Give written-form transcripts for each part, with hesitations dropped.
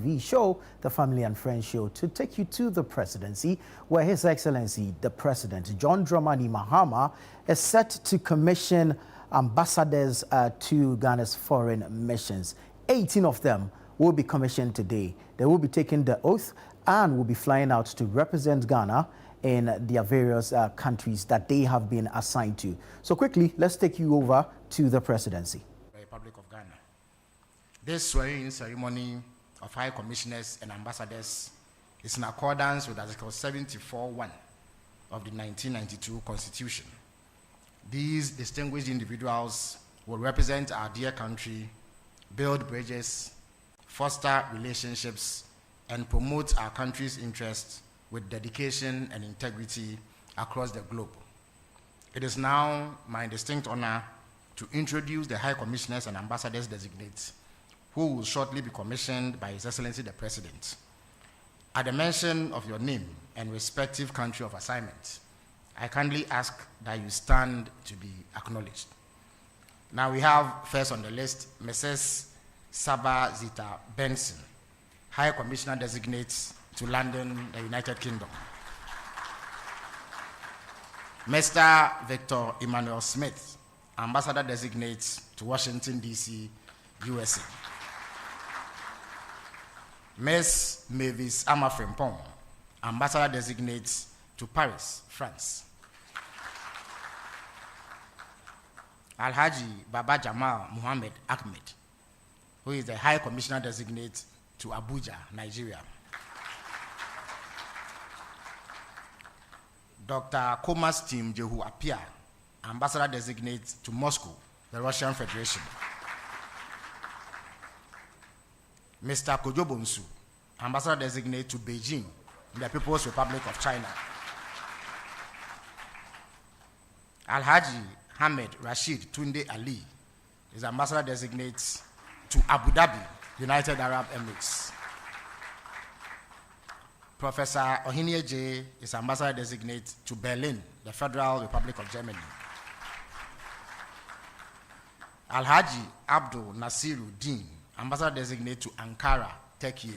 TV show, the Family and Friends Show, to take you to the presidency, where His Excellency, the President, John Dramani Mahama, is set to commission ambassadors to Ghana's foreign missions. 18 of them will be commissioned today. They will be taking the oath and will be flying out to represent Ghana in their various countries that they have been assigned to. So quickly, let's take you over to the presidency. Republic of Ghana. This swearing ceremony of High Commissioners and Ambassadors is in accordance with Article 74(1) of the 1992 Constitution. These distinguished individuals will represent our dear country, build bridges, foster relationships, and promote our country's interests with dedication and integrity across the globe. It is now my distinct honor to introduce the High Commissioners and Ambassadors designate, who will shortly be commissioned by His Excellency the President. At the mention of your name and respective country of assignment, I kindly ask that you stand to be acknowledged. Now we have first on the list, Mrs. Saba Zita Benson, High Commissioner Designate to London, the United Kingdom. Mr. Victor Emmanuel Smith, Ambassador Designate to Washington, D.C., USA. Ms. Mavis Amafrempong, Ambassador Designate to Paris, France. Alhaji Baba Jamal Muhammad Ahmed, who is the High Commissioner Designate to Abuja, Nigeria. Dr. Komas Tim Jehu Apia, Ambassador Designate to Moscow, the Russian Federation. Mr. Kojo Bonsu, Ambassador Designate to Beijing, the People's Republic of China. Alhaji Ahmed Rashid Tunde Ali is Ambassador Designate to Abu Dhabi, United Arab Emirates. Professor Ohinie J is Ambassador Designate to Berlin, the Federal Republic of Germany. Alhaji Abdul Nasiru Din, Ambassador Designate to Ankara, Turkey.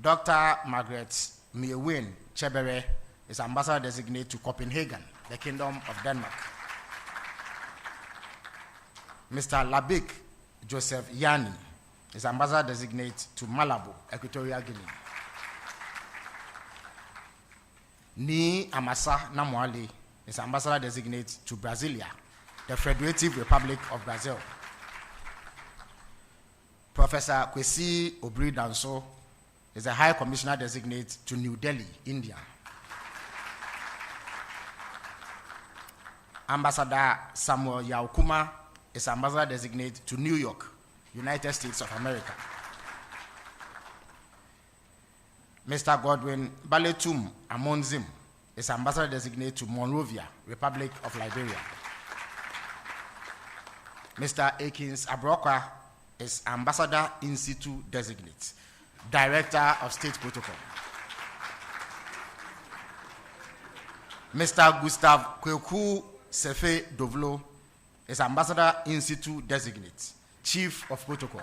Dr. Margaret Miewin Chebere is Ambassador Designate to Copenhagen, the Kingdom of Denmark. Mr. Labik Joseph Yani is Ambassador Designate to Malabo, Equatorial Guinea. Ni Amasa Namwali is Ambassador Designate to Brasilia, the Federative Republic of Brazil. Professor Kwesi Obri Danso is the High Commissioner Designate to New Delhi, India. Ambassador Samuel Yaukuma is Ambassador Designate to New York, United States of America. Mr. Godwin Baletum Amonzim is Ambassador Designate to Monrovia, Republic of Liberia. Mr. Akins Abroka is Ambassador in situ Designate, Director of State Protocol. Mr. Gustav Kweku Sefe Dovlo is Ambassador in situ Designate, Chief of Protocol.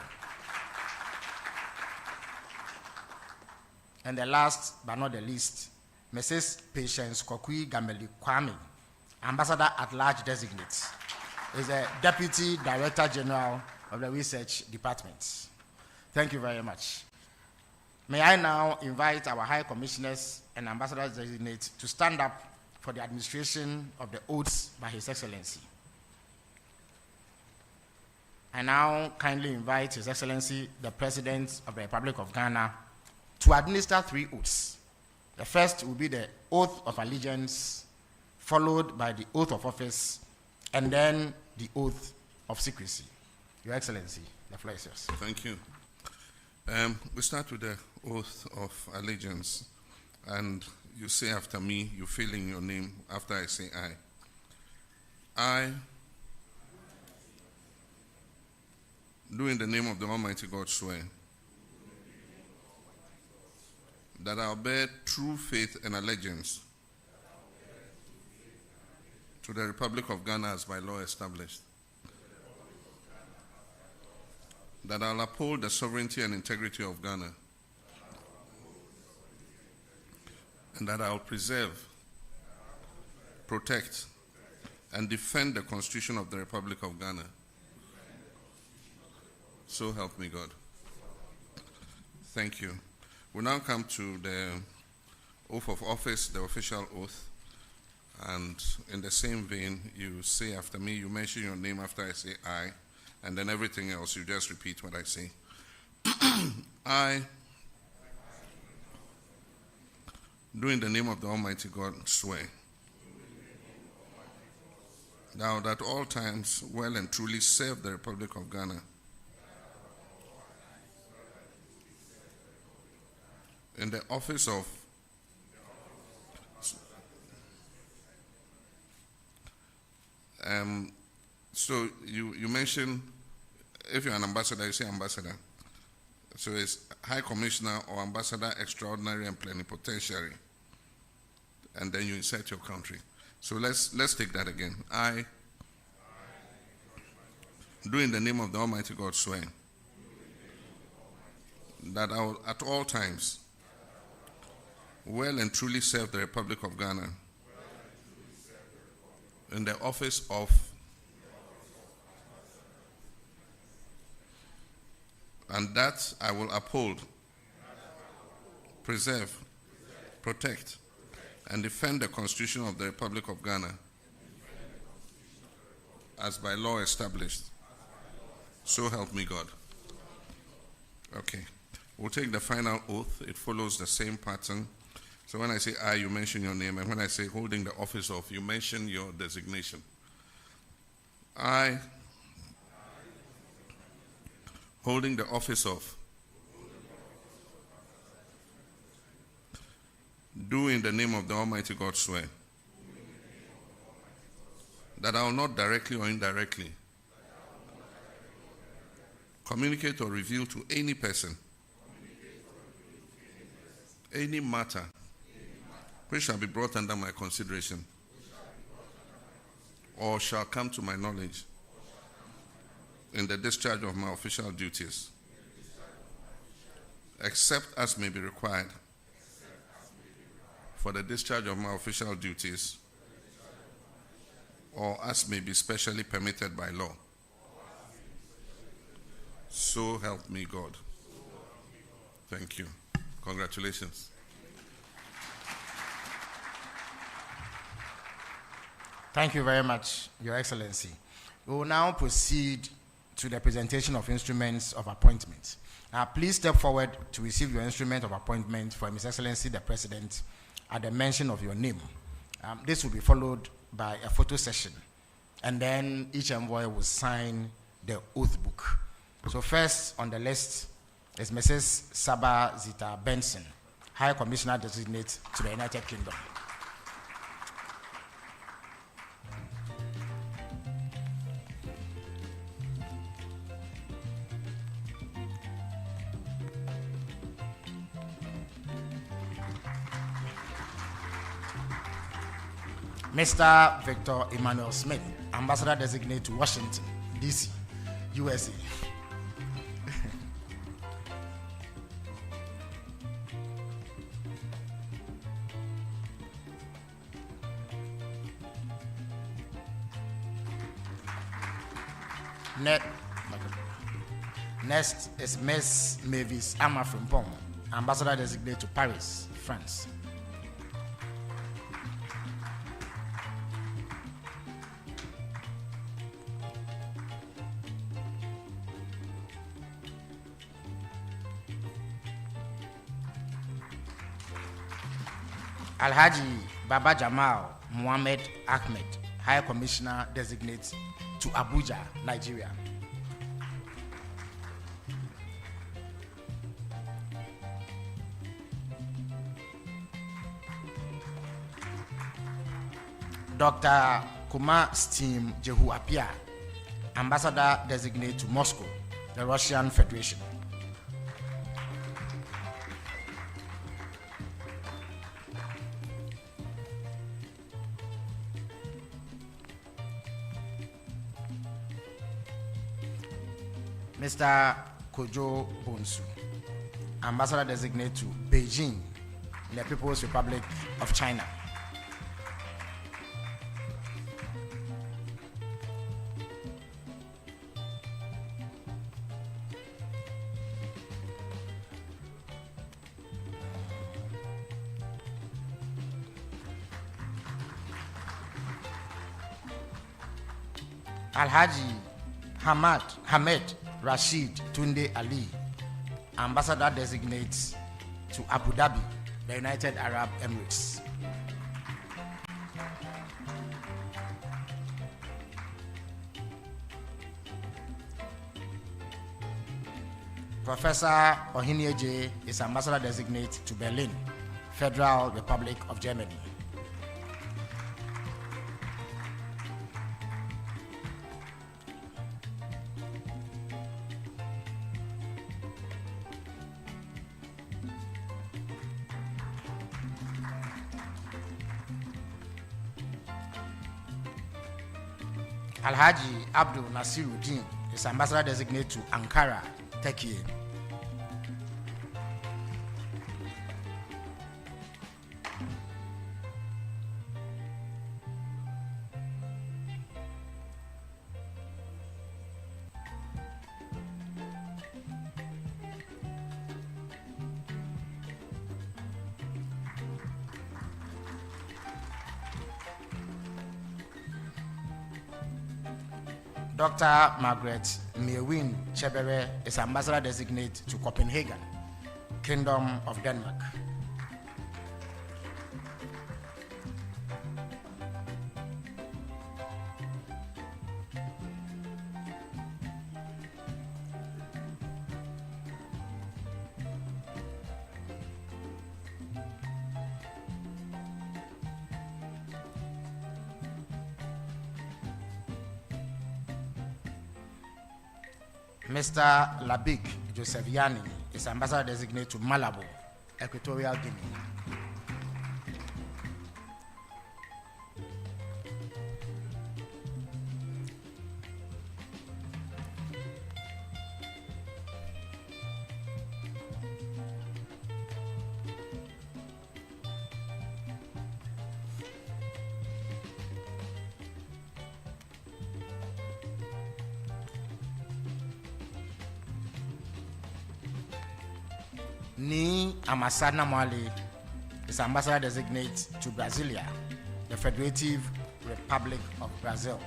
And the last but not the least, Mrs. Patience Kokui Gameli Kwame, Ambassador at Large Designate, is the Deputy Director General of the Research Department. Thank you very much. May I now invite our High Commissioners and Ambassadors Designate to stand up for the administration of the oaths by His Excellency. I now kindly invite His Excellency, the President of the Republic of Ghana, to administer 3 oaths. The first will be the oath of allegiance, followed by the oath of office, and then the oath of secrecy. Your Excellency, the floor is yours. Thank you. We start with the oath of allegiance, and you say after me, you fill in your name after I say I. I, do in the name of the Almighty God swear that I will bear true faith and allegiance to the Republic of Ghana as by law established, that I'll uphold the sovereignty and integrity of Ghana, and that I'll preserve, protect, and defend the Constitution of the Republic of Ghana. So help me God. Thank you. We now come to the oath of office, the official oath. And in the same vein, you say after me, you mention your name after I say I, and then everything else, you just repeat what I say. I, do in the name of the Almighty God, swear thou at all times well and truly serve the Republic of Ghana in the office of so you mentioned, if you're an ambassador, you say ambassador. So it's High Commissioner or Ambassador Extraordinary and Plenipotentiary. And then you insert your country. So let's take that again. I do in the name of the Almighty God swear that I will at all times well and truly serve the Republic of Ghana in the office of and that I will uphold, preserve, protect, and defend the Constitution of the Republic of Ghana as by law established. So help me God. Okay. We'll take the final oath. It follows the same pattern. So when I say I, you mention your name, and when I say holding the office of, you mention your designation. I, holding the office of, do in the name of the Almighty God swear that I will not directly or indirectly communicate or reveal to any person any matter which shall be brought under my consideration or shall come to my knowledge in the discharge of my official duties, except as may be required for the discharge of my official duties or as may be specially permitted by law. So help me God. Thank you. Congratulations. Thank you very much, Your Excellency. We will now proceed to the presentation of instruments of appointment. Now, please step forward to receive your instrument of appointment from His Excellency the President at the mention of your name. This will be followed by a photo session, and then each envoy will sign the oath book. So first on the list is Mrs. Saba Zita Benson, High Commissioner Designate to the United Kingdom. Mr. Victor Emmanuel Smith, Ambassador Designate to Washington, D.C., USA. Next is Ms. Mavis Amafrimpong, Ambassador Designate to Paris, France. Alhaji Baba Jamal Mohammed Ahmed, High Commissioner Designate to Abuja, Nigeria. Dr. Kumar Steam Jehu Apia, Ambassador Designate to Moscow, the Russian Federation. Mr. Kojo Bonsu, Ambassador Designate to Beijing, in the People's Republic of China. Alhaji Hamed Rashid Tunde Ali, Ambassador Designate to Abu Dhabi, the United Arab Emirates. Professor Ohinieje is Ambassador Designate to Berlin, Federal Republic of Germany. Alhaji Abdul Nasiruddin is Ambassador Designate to Ankara, Turkey. Dr. Margaret Mewin Chebere is Ambassador Designate to Copenhagen, Kingdom of Denmark. Mr. Labik Joseph Yani is Ambassador Designate to Malabo, Equatorial Guinea. Ni Amasana Mwale is Ambassador Designate to Brasilia, the Federative Republic of Brazil.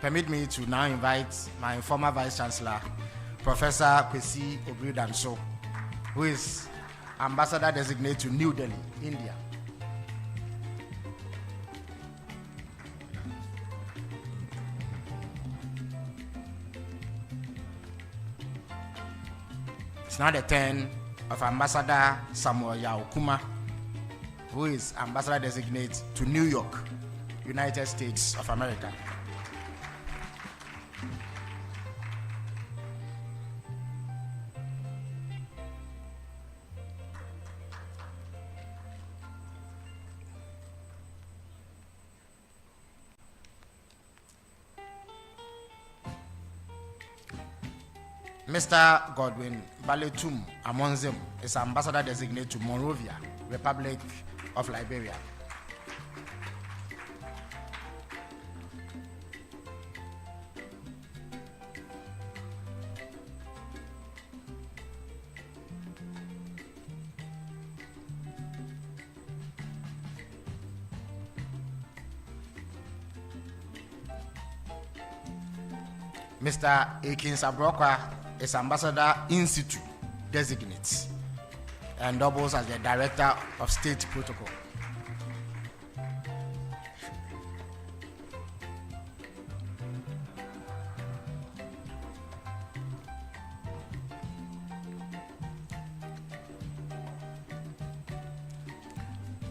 Permit me to now invite my former Vice Chancellor, Professor Kwesi Obridanso, who is Ambassador Designate to New Delhi, India. It's now the turn of Ambassador Samuel Yaokuma, who is Ambassador Designate to New York, United States of America. Mr. Godwin Baletum Amonzem is Ambassador Designate to Monrovia, Republic of Liberia. Mr. Akins Abroka is Ambassador in situ Designate and doubles as the Director of State Protocol.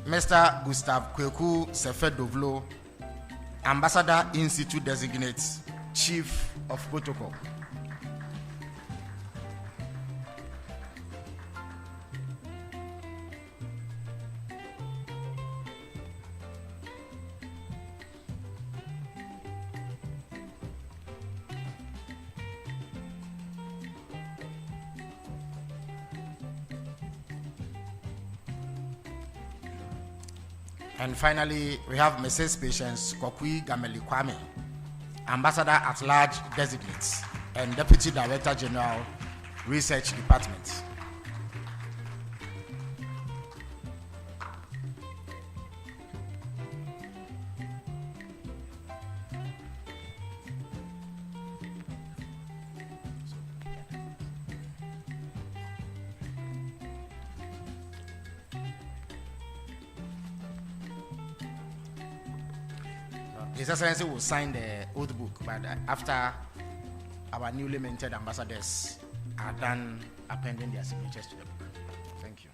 Mr. Gustav Kweku Sefedovlo, Ambassador in situ Designate, Chief of Protocol. And finally, we have Mrs. Patience Kokui Gameli Kwame, Ambassador at Large Designate and Deputy Director General, Research Department. His Excellency will sign the oath book, but after our newly minted ambassadors are done appending their signatures to the book. Thank you.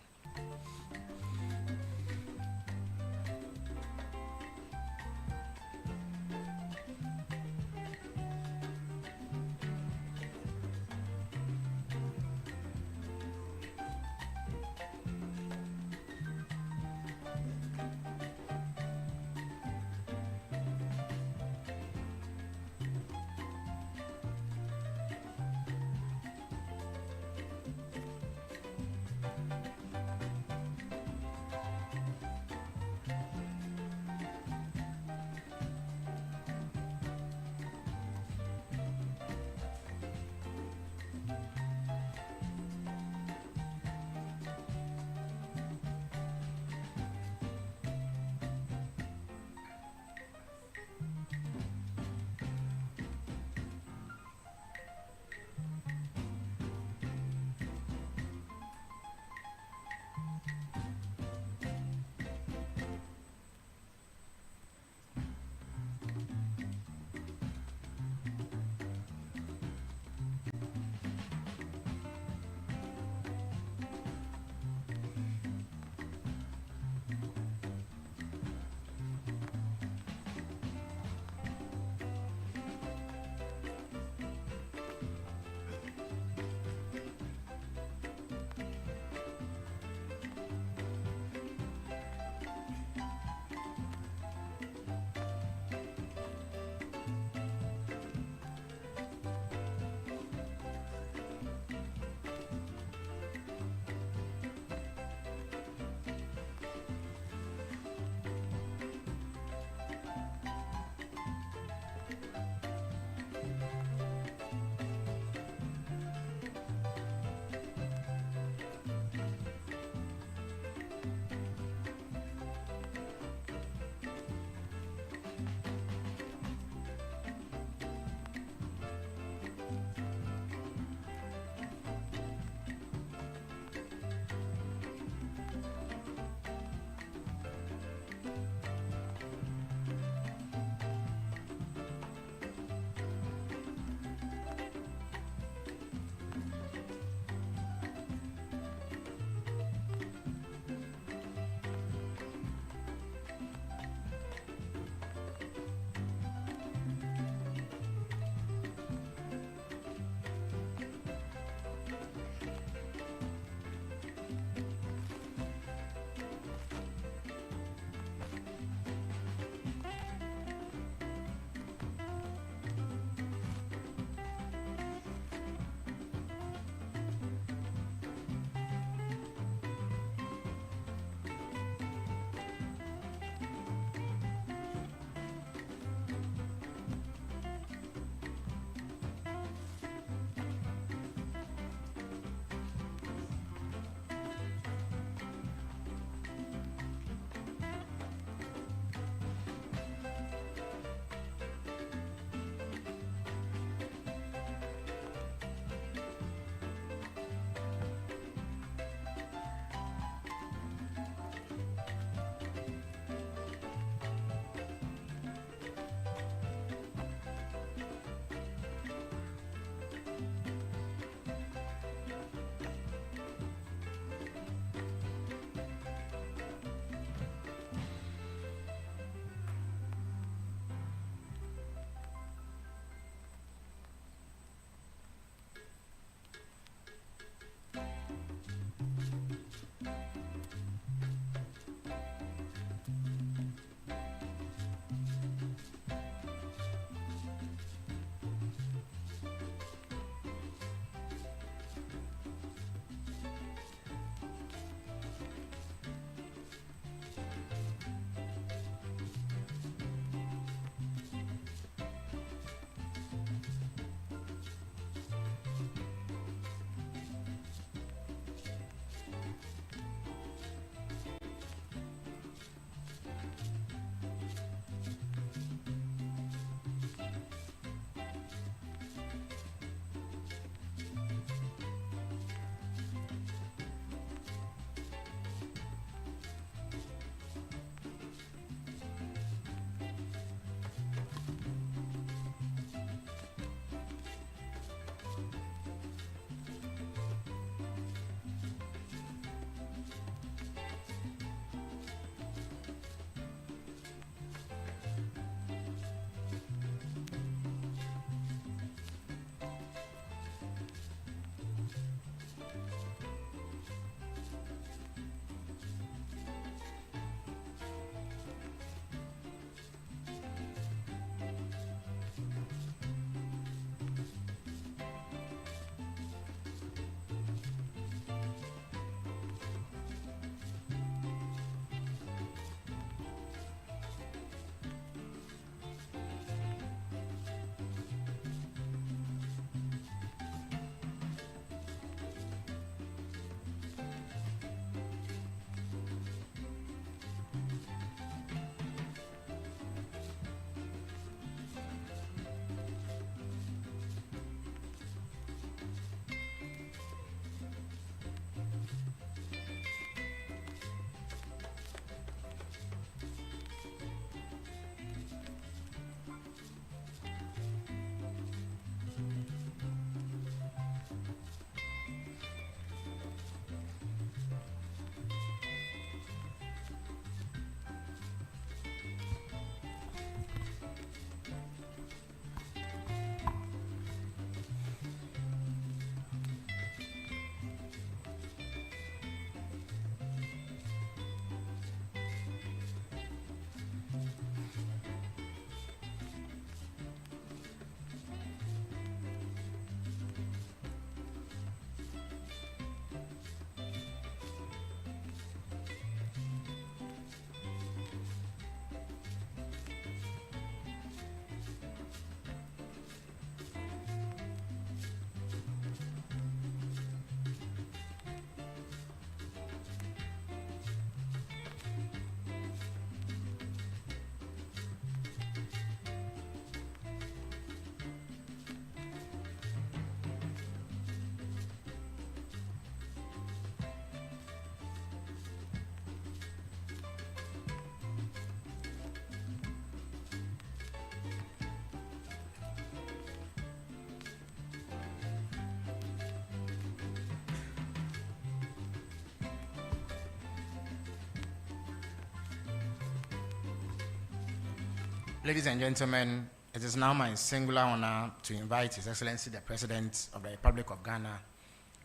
Ladies and gentlemen, it is now my singular honor to invite His Excellency the President of the Republic of Ghana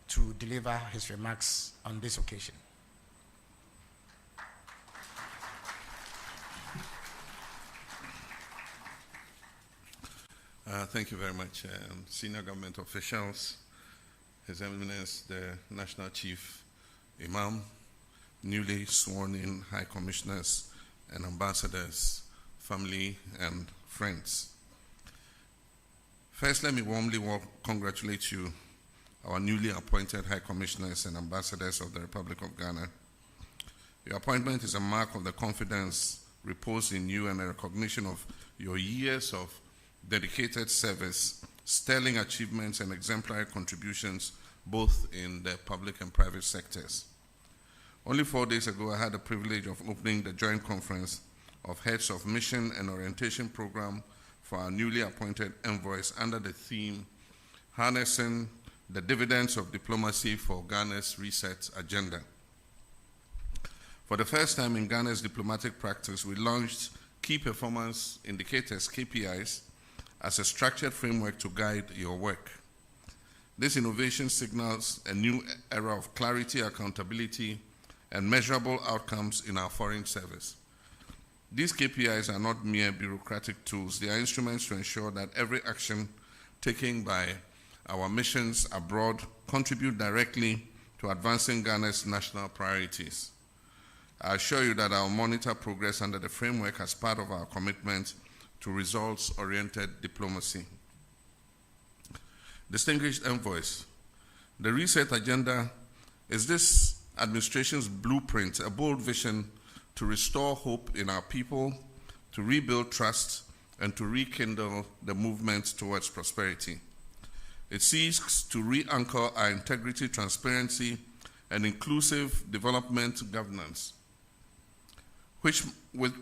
to deliver his remarks on this occasion. Thank you very much, senior government officials, His Eminence the National Chief Imam, newly sworn in High Commissioners and Ambassadors, family and friends. First, let me warmly congratulate you, our newly appointed High Commissioners and Ambassadors of the Republic of Ghana. Your appointment is a mark of the confidence reposed in you and a recognition of your years of dedicated service, sterling achievements, and exemplary contributions both in the public and private sectors. Only 4 days ago, I had the privilege of opening the joint conference of heads of mission and orientation program for our newly appointed envoys under the theme, Harnessing the Dividends of Diplomacy for Ghana's Reset Agenda. For the first time in Ghana's diplomatic practice, we launched Key Performance Indicators, KPIs, as a structured framework to guide your work. This innovation signals a new era of clarity, accountability, and measurable outcomes in our foreign service. These KPIs are not mere bureaucratic tools. They are instruments to ensure that every action taken by our missions abroad contribute directly to advancing Ghana's national priorities. I assure you that I'll monitor progress under the framework as part of our commitment to results-oriented diplomacy. Distinguished envoys, the Reset Agenda is this administration's blueprint, a bold vision to restore hope in our people, to rebuild trust, and to rekindle the movement towards prosperity. It seeks to re-anchor our integrity, transparency, and inclusive development governance,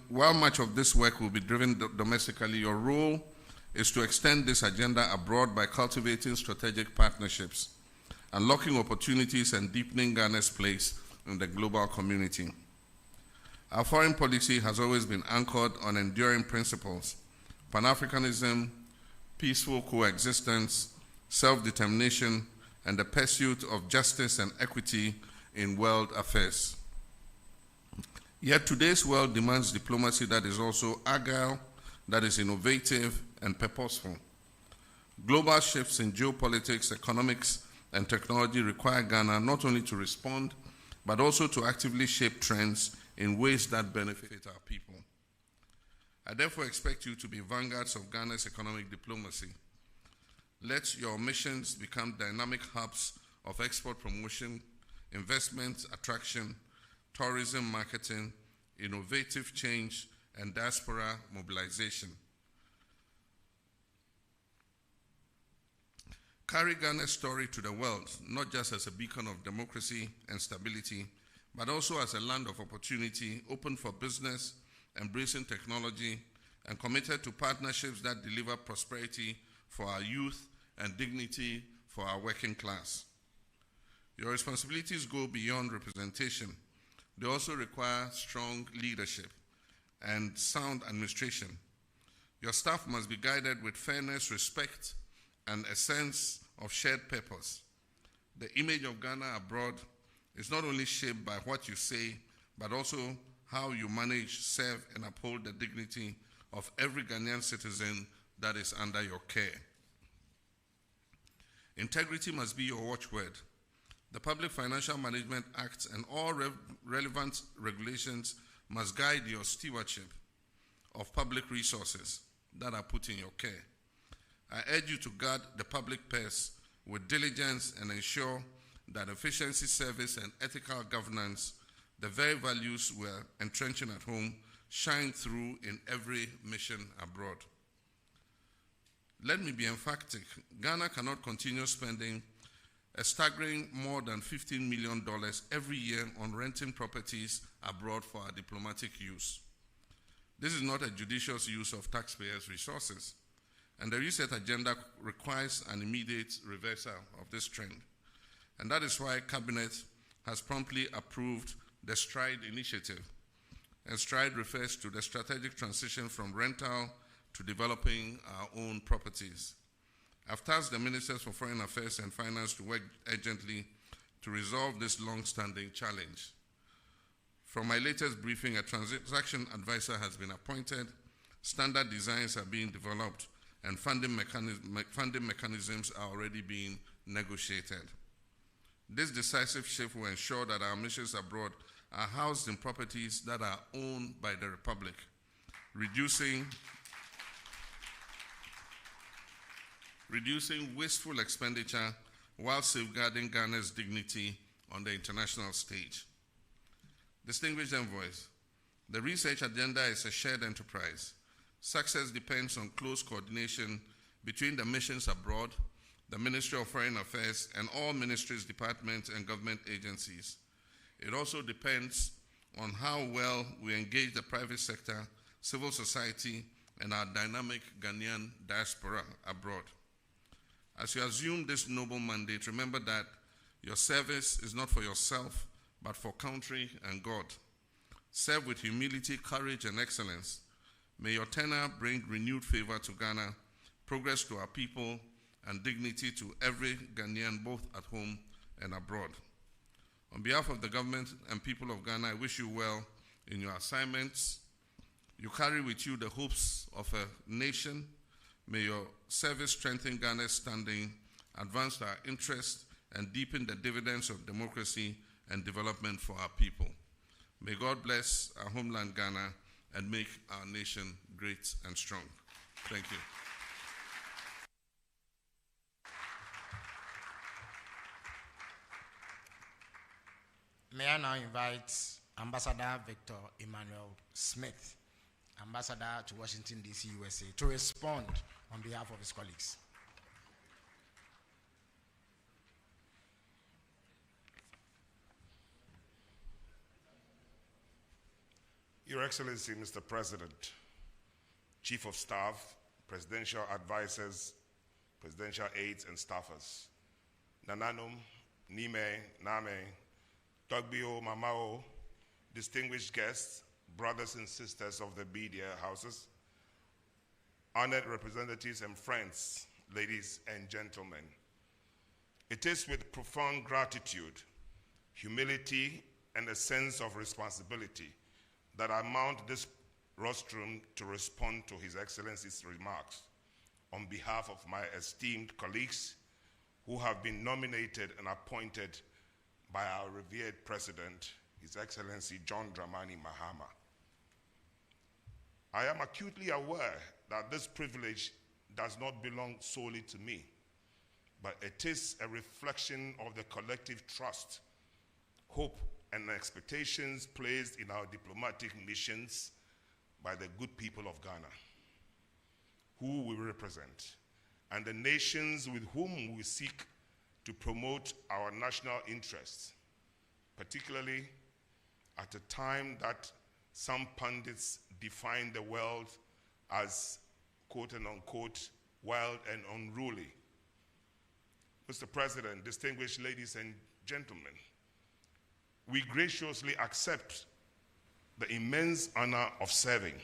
while much of this work will be driven domestically, your role is to extend this agenda abroad by cultivating strategic partnerships, unlocking opportunities, and deepening Ghana's place in the global community. Our foreign policy has always been anchored on enduring principles: Pan-Africanism, peaceful coexistence, self-determination, and the pursuit of justice and equity in world affairs. Yet today's world demands diplomacy that is also agile, that is innovative and purposeful. Global shifts in geopolitics, economics, and technology require Ghana not only to respond, but also to actively shape trends in ways that benefit our people. I therefore expect you to be vanguards of Ghana's economic diplomacy. Let your missions become dynamic hubs of export promotion, investment attraction, tourism marketing, innovative change, and diaspora mobilization. Carry Ghana's story to the world, not just as a beacon of democracy and stability, but also as a land of opportunity, open for business, embracing technology, and committed to partnerships that deliver prosperity for our youth and dignity for our working class. Your responsibilities go beyond representation. They also require strong leadership and sound administration. Your staff must be guided with fairness, respect, and a sense of shared purpose. The image of Ghana abroad is not only shaped by what you say, but also how you manage, serve, and uphold the dignity of every Ghanaian citizen that is under your care. Integrity must be your watchword. The Public Financial Management Act and all relevant regulations must guide your stewardship of public resources that are put in your care. I urge you to guard the public purse with diligence and ensure that efficiency, service, and ethical governance, the very values we're entrenching at home, shine through in every mission abroad. Let me be emphatic. Ghana cannot continue spending a staggering more than $15 million every year on renting properties abroad for our diplomatic use. This is not a judicious use of taxpayers' resources, and the Reset Agenda requires an immediate reversal of this trend. And that is why Cabinet has promptly approved the STRIDE initiative. And STRIDE refers to the strategic transition from rental to developing our own properties. I've tasked the Ministers for Foreign Affairs and Finance to work urgently to resolve this long-standing challenge. From my latest briefing, a transaction advisor has been appointed, standard designs are being developed, and funding mechanisms are already being negotiated. This decisive shift will ensure that our missions abroad are housed in properties that are owned by the Republic, reducing wasteful expenditure while safeguarding Ghana's dignity on the international stage. Distinguished envoys, the research agenda is a shared enterprise. Success depends on close coordination between the missions abroad, the Ministry of Foreign Affairs, and all ministries, departments, and government agencies. It also depends on how well we engage the private sector, civil society, and our dynamic Ghanaian diaspora abroad. As you assume this noble mandate, remember that your service is not for yourself, but for country and God. Serve with humility, courage, and excellence. May your tenure bring renewed favor to Ghana, progress to our people, and dignity to every Ghanaian, both at home and abroad. On behalf of the government and people of Ghana, I wish you well in your assignments. You carry with you the hopes of a nation. May your service strengthen Ghana's standing, advance our interests, and deepen the dividends of democracy and development for our people. May God bless our homeland Ghana and make our nation great and strong. Thank you. May I now invite Ambassador Victor Emmanuel Smith, Ambassador to Washington, D.C., USA, to respond on behalf of his colleagues. Your Excellency, Mr. President, Chief of Staff, Presidential Advisors, Presidential Aides and Staffers, Nananum, Nime, Name, Togbio, Mamao, distinguished guests, brothers and sisters of the media houses, honored representatives and friends, ladies and gentlemen. It is with profound gratitude, humility, and a sense of responsibility that I mount this rostrum to respond to His Excellency's remarks on behalf of my esteemed colleagues who have been nominated and appointed by our revered President, His Excellency John Dramani Mahama. I am acutely aware that this privilege does not belong solely to me, but it is a reflection of the collective trust, hope, and expectations placed in our diplomatic missions by the good people of Ghana, who we represent, and the nations with whom we seek to promote our national interests, particularly at a time that some pundits define the world as quote and unquote wild and unruly. Mr. President, distinguished ladies and gentlemen, we graciously accept the immense honor of serving.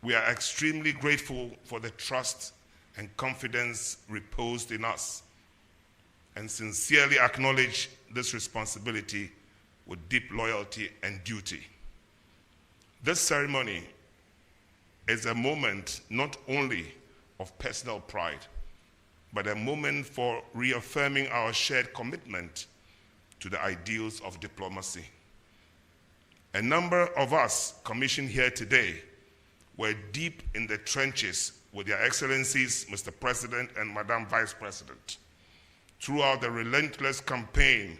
We are extremely grateful for the trust and confidence reposed in us, and sincerely acknowledge this responsibility with deep loyalty and duty. This ceremony is a moment not only of personal pride, but a moment for reaffirming our shared commitment to the ideals of diplomacy. A number of us commissioned here today were deep in the trenches with Their Excellencies, Mr. President and Madam Vice President, throughout the relentless campaign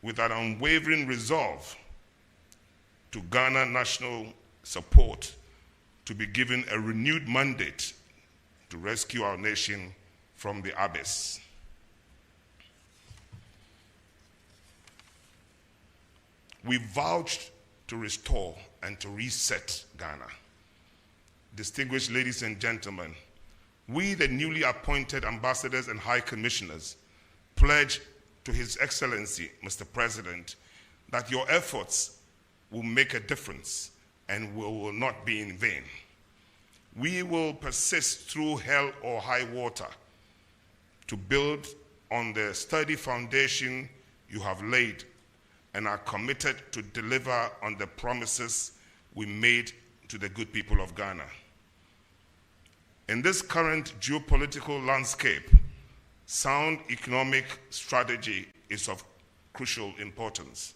with an unwavering resolve to garner national support to be given a renewed mandate to rescue our nation from the abyss. We vouched to restore and to reset Ghana. Distinguished ladies and gentlemen, we, the newly appointed ambassadors and high commissioners, pledge to His Excellency, Mr. President, that your efforts will make a difference and will not be in vain. We will persist through hell or high water to build on the sturdy foundation you have laid and are committed to deliver on the promises we made to the good people of Ghana. In this current geopolitical landscape, sound economic strategy is of crucial importance.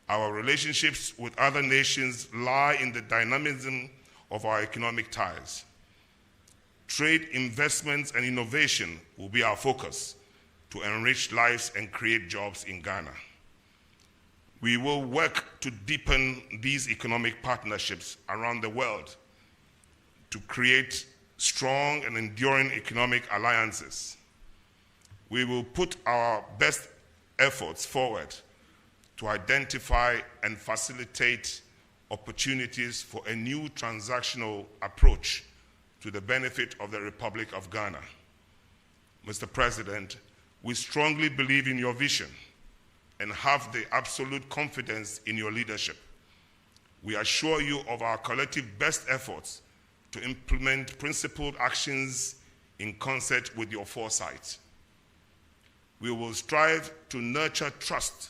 Our relationships with other nations lie in the dynamism of our economic ties. Trade, investments, and innovation will be our focus to enrich lives and create jobs in Ghana. We will work to deepen these economic partnerships around the world to create strong and enduring economic alliances. We will put our best efforts forward to identify and facilitate opportunities for a new transactional approach to the benefit of the Republic of Ghana. Mr. President, we strongly believe in your vision and have the absolute confidence in your leadership. We assure you of our collective best efforts to implement principled actions in concert with your foresight. We will strive to nurture trust,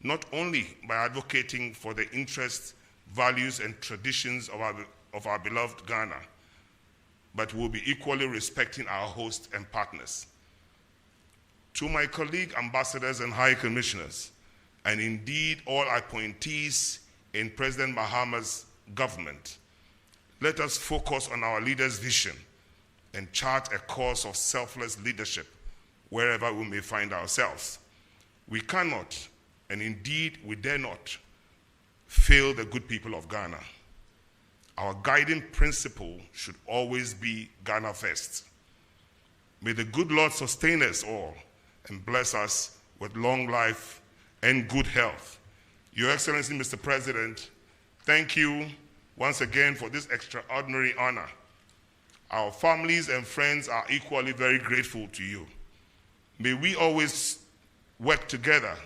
not only by advocating for the interests, values, and traditions of our beloved Ghana, but will be equally respecting our hosts and partners. To my colleague ambassadors and high commissioners, and indeed all appointees in President Mahama's government, let us focus on our leader's vision and chart a course of selfless leadership wherever we may find ourselves. We cannot, and indeed we dare not, fail the good people of Ghana. Our guiding principle should always be Ghana first. May the good Lord sustain us all and bless us with long life and good health. Your Excellency, Mr. President, thank you once again for this extraordinary honor. Our families and friends are equally very grateful to you. May we always work together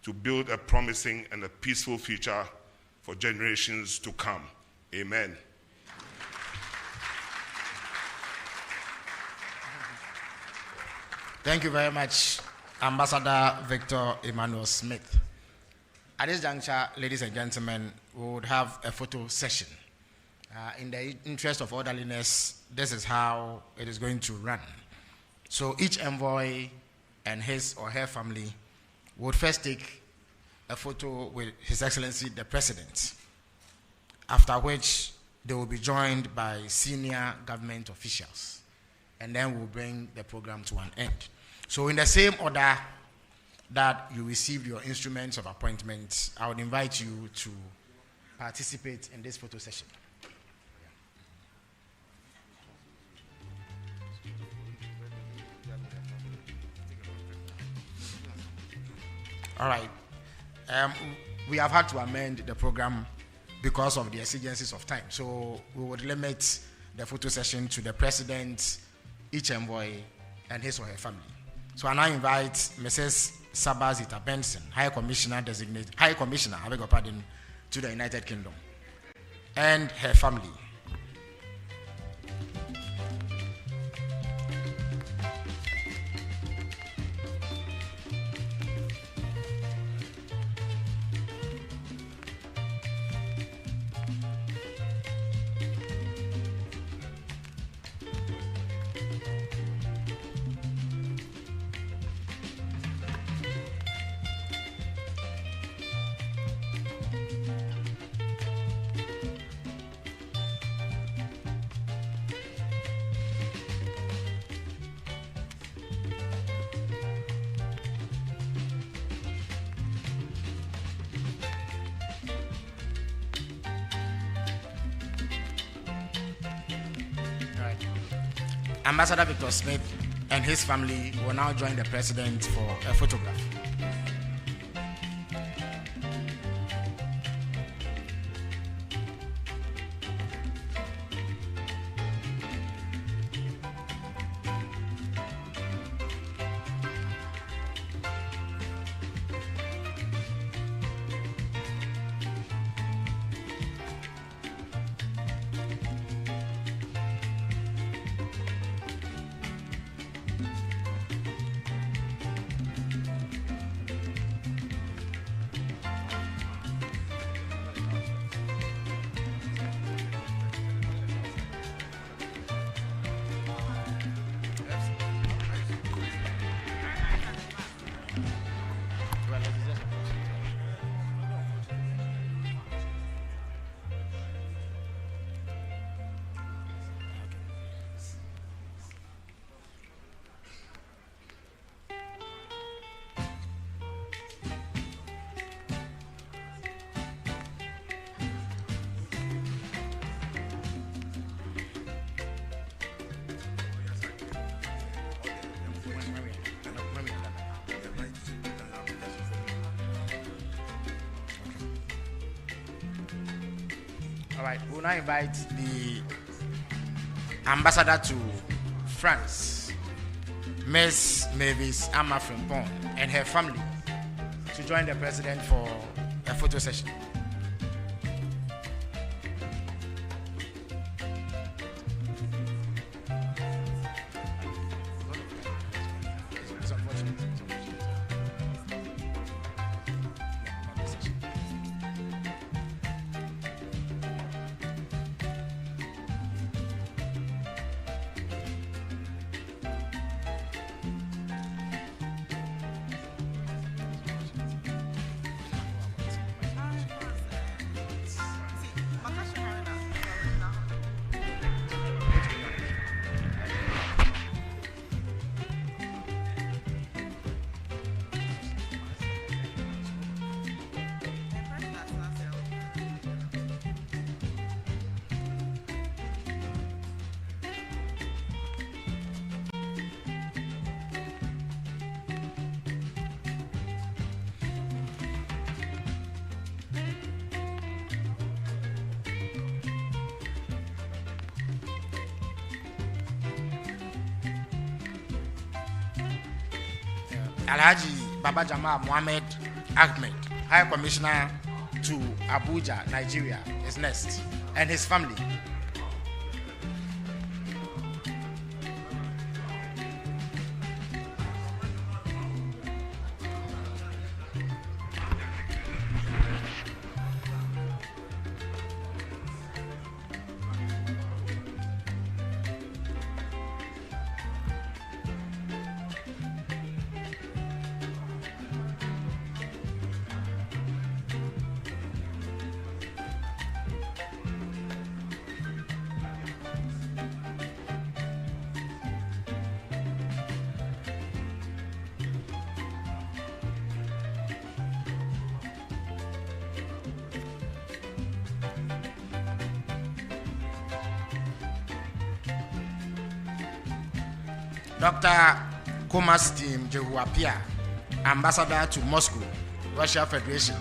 to build a promising and a peaceful future for generations to come. Amen. Thank you very much, Ambassador Victor Emmanuel Smith. At this juncture, ladies and gentlemen, we would have a photo session. In the interest of orderliness, this is how it is going to run. So each envoy and his or her family would first take a photo with His Excellency the President, after which they will be joined by senior government officials, and then we'll bring the program to an end. So in the same order that you received your instruments of appointment, I would invite you to participate in this photo session. All right. We have had to amend the program because of the exigencies of time. So we would limit the photo session to the President, each envoy, and his or her family. So I now invite Mrs. Sabazita Benson, High Commissioner, I beg your pardon, to the United Kingdom, and her family. Ambassador Victor Smith and his family will now join the President for a photograph. All right, we'll now invite the ambassador to France, Ms. Mavis Ama Frimpong, and her family to join the president for a photo session. Alhaji Baba Jamal Mohammed Ahmed, High Commissioner to Abuja, Nigeria, is next, and his family. Dr. Komastim Jehuapia, ambassador to Moscow, Russia Federation,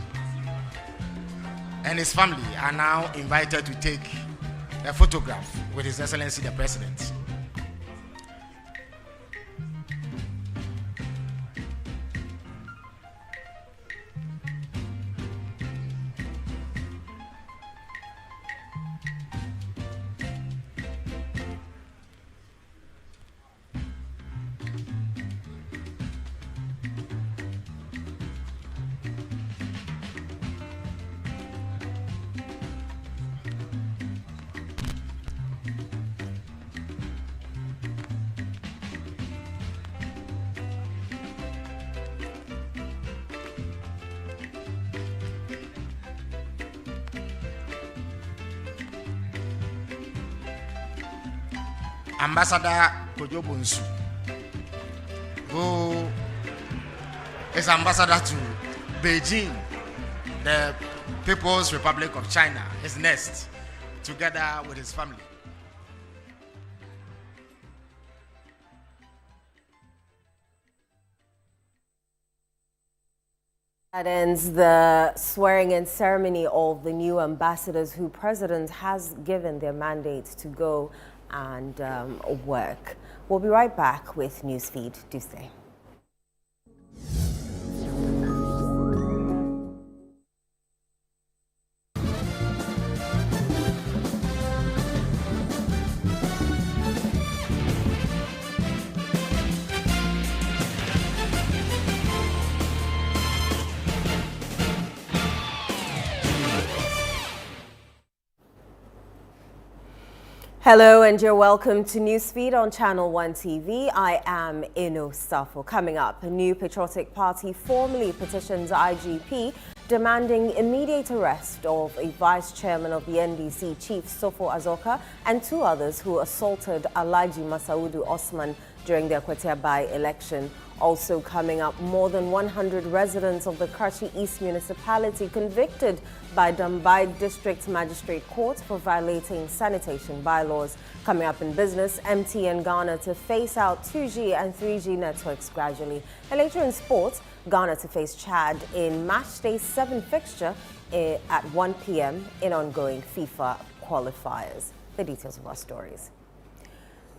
and his family are now invited to take a photograph with His Excellency the President. Ambassador Kojo Bonsu, who is ambassador to Beijing, the People's Republic of China, is next, together with his family. That ends the swearing-in ceremony of the new ambassadors who President has given their mandate to go and work. We'll be right back with Newsfeed. Do stay. Hello and you're welcome to Newsfeed on Channel 1 TV. I am Ino Safo. Coming up, a new patriotic party formally petitions IGP demanding immediate arrest of a vice chairman of the NDC, Chief Sofo Azoka, and two others who assaulted Alhaji Masaudu Osman during the Akwatia by-election Also coming up, more than 100 residents of the Karachi East municipality convicted by Dambai District Magistrate Court for violating sanitation bylaws. Coming up in business, MTN Ghana to phase out 2G and 3G networks gradually. And later in sports, Ghana to face Chad in Matchday 7 fixture at 1 p.m. in ongoing FIFA qualifiers. The details of our stories.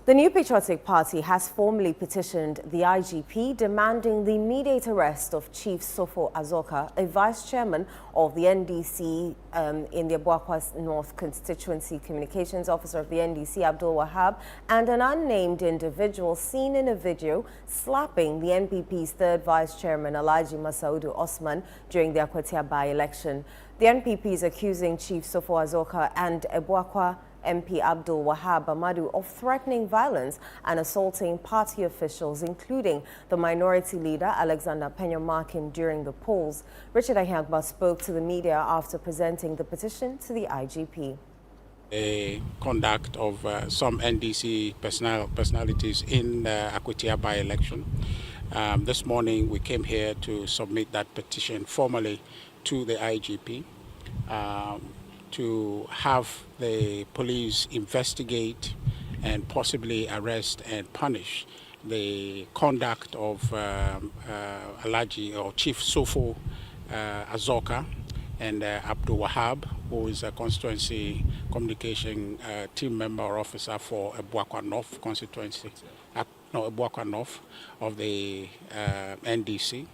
The New Patriotic Party has formally petitioned the IGP demanding the immediate arrest of Chief Sofo Azoka, a vice chairman of the NDC in the Abuakwa North Constituency, communications officer of the NDC, Abdul Wahab, and an unnamed individual seen in a video slapping the NPP's third vice chairman, Alhaji Masaudu Osman, during the Akwatia by-election. The NPP is accusing Chief Sofo Azoka and Abuakwa MP Abdul Wahab Amadu of threatening violence and assaulting party officials, including the minority leader Alexander Peña-Markin during the polls. Richard Ahiagba spoke to the media after presenting the petition to the IGP. The conduct of some NDC personalities in the Akwatia by-election. This morning we came here to submit that petition formally to the IGP. To have the police investigate and possibly arrest and punish the conduct of Alhaji or Chief Sofo Azoka and Abdul Wahab, who is a constituency communication team member or officer for Abuakwa North constituency, Abuakwa North of the NDC.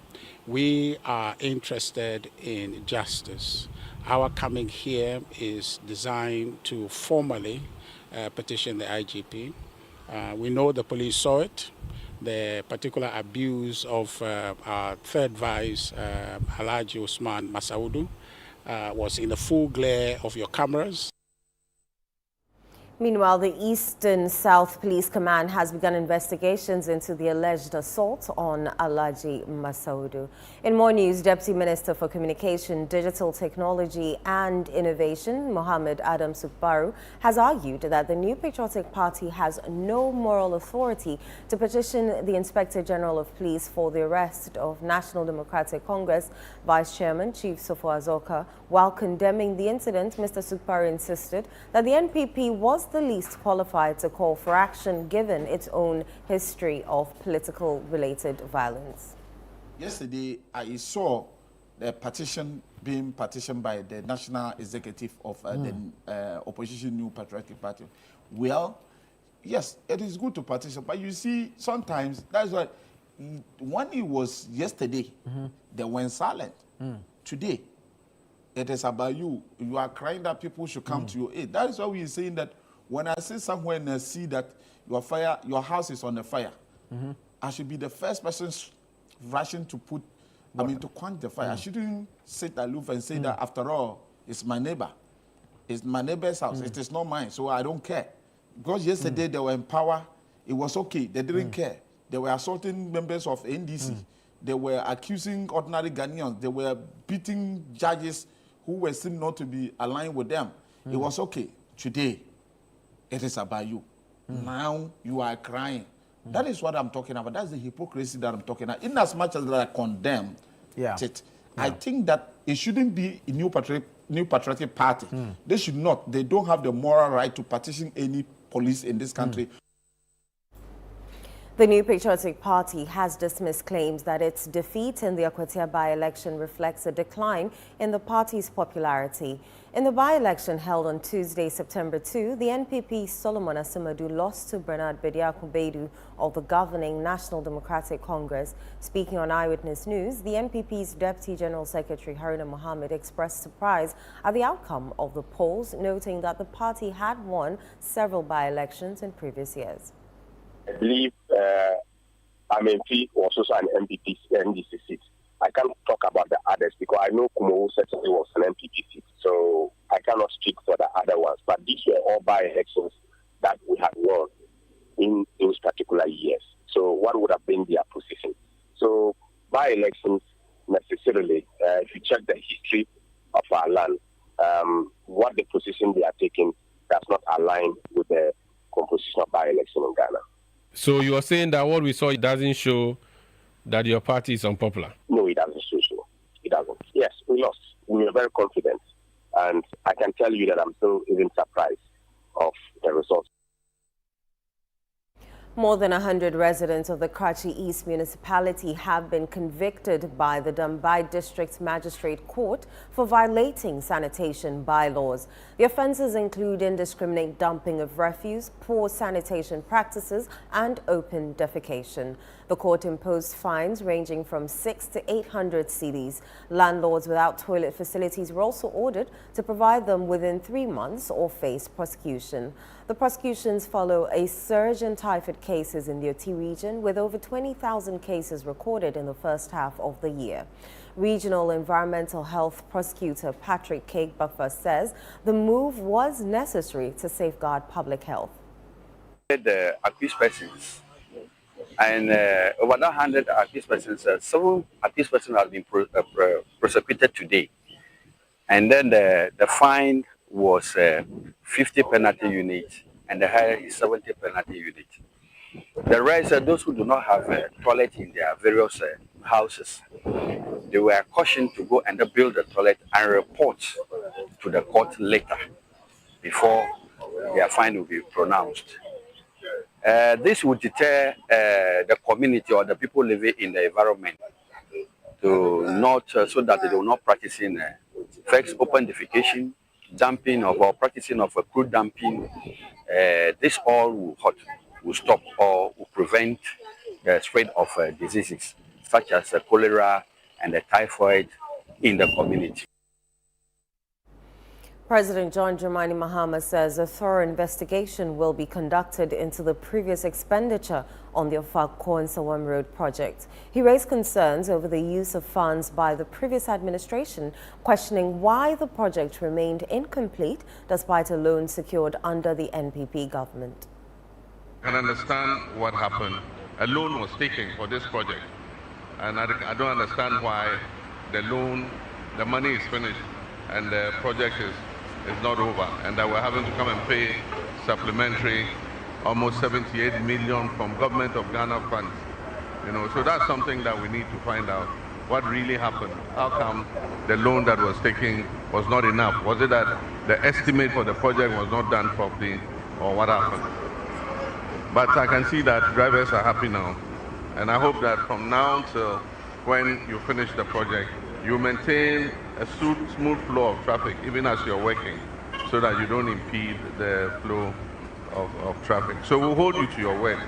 We are interested in justice. Our coming here is designed to formally petition the IGP. We know the police saw it. The particular abuse of our third vice, Alhaji Usman Masaudu, was in the full glare of your cameras. Meanwhile, the Eastern South Police Command has begun investigations into the alleged assault on Alhaji Masaudu. In more news, Deputy Minister for Communication, Digital Technology and Innovation, Mohammed Adam Sukbaru, has argued that the New Patriotic Party has no moral authority to petition the Inspector General of Police for the arrest of National Democratic Congress Vice Chairman Chief Sofo Azoka. While condemning the incident, Mr. Sukbaru insisted that the NPP was the least qualified to call for action given its own history of political-related violence. Yesterday, I saw the petition being petitioned by the National Executive of the opposition New Patriotic Party. Well, yes, it is good to petition, but you see, sometimes, that's why, when it was yesterday, they went silent. Today, it is about you. You are crying that people should come to your aid. That is why we are saying that when I see somewhere and I see that your house is on the fire, I should be the first person rushing to put, to quench the fire. I shouldn't sit aloof and say that after all, it's my neighbor. It's my neighbor's house. It is not mine, so I don't care. Because yesterday they were in power, it was okay. They didn't care. They were assaulting members of NDC. They were accusing ordinary Ghanaians. They were beating judges who were seen not to be aligned with them. It was okay. Today, it is about you. Now you are crying. That is what I'm talking about. That's the hypocrisy that I'm talking about. In as much as I condemn it, I think that it shouldn't be a New Patriotic Party. They should not. They don't have the moral right to petition any police in this country. The New Patriotic Party has dismissed claims that its defeat in the Akwatia by-election reflects a decline in the party's popularity. In the by-election held on Tuesday, September 2, the NPP's Solomon Asimadu lost to Bernard Bediako Baidu of the governing National Democratic Congress. Speaking on Eyewitness News, the NPP's Deputy General Secretary Haruna Mohammed expressed surprise at the outcome of the polls, noting that the party had won several by-elections in previous years. I believe MP was also an MPP NDC seat. I can't talk about the others because I know Kumo certainly was an MPP seat, so I cannot speak for the other ones. But these were all by-elections that we had won in those particular years. So what would have been their position? So by-elections necessarily, if you check the history of our land, what the position they are taking does not align with the composition of by-election in Ghana. So you are saying that what we saw, it doesn't show that your party is unpopular? No, it doesn't show so. It doesn't. Yes, we lost. We were very confident. And I can tell you that I'm still even surprised of the results. More than 100 residents of the Karachi East municipality have been convicted by the Dambai District Magistrate Court for violating sanitation bylaws. The offences include indiscriminate dumping of refuse, poor sanitation practices and open defecation. The court imposed fines ranging from 600 to 800 cedis. Landlords without toilet facilities were also ordered to provide them within 3 months or face prosecution. The prosecutions follow a surge in typhoid cases in the Oti region, with over 20,000 cases recorded in the first half of the year. Regional Environmental Health Prosecutor Patrick Cake Buffer says the move was necessary to safeguard public health. The accused persons, and over 100 accused persons, 7 accused persons have been prosecuted today. And then the fine was 50 penalty units, and the higher is 70 penalty units. The rest, those who do not have a toilet in their various houses, they were cautioned to go and build a toilet and report to the court later before their fine will be pronounced. This would deter the community or the people living in the environment to not, so that they will not practice in first open defecation, dumping of or practicing of a crude dumping. This all will stop or will prevent the spread of diseases such as cholera and the typhoid in the community. President John Dramani Mahama says a thorough investigation will be conducted into the previous expenditure on the Ofakko and Sawam Road project. He raised concerns over the use of funds by the previous administration, questioning why the project remained incomplete despite a loan secured under the NPP government. I can understand what happened. A loan was taken for this project, and I don't understand why the money is finished and the project is not over, and that we're having to come and pay supplementary almost 78 million from government of Ghana funds. So that's something that we need to find out. What really happened? How come the loan that was taken was not enough? Was it that the estimate for the project was not done properly, or what happened? But I can see that drivers are happy now, and I hope that from now till when you finish the project, you maintain a smooth flow of traffic even as you're working, so that you don't impede the flow of traffic. So we'll hold you to your word.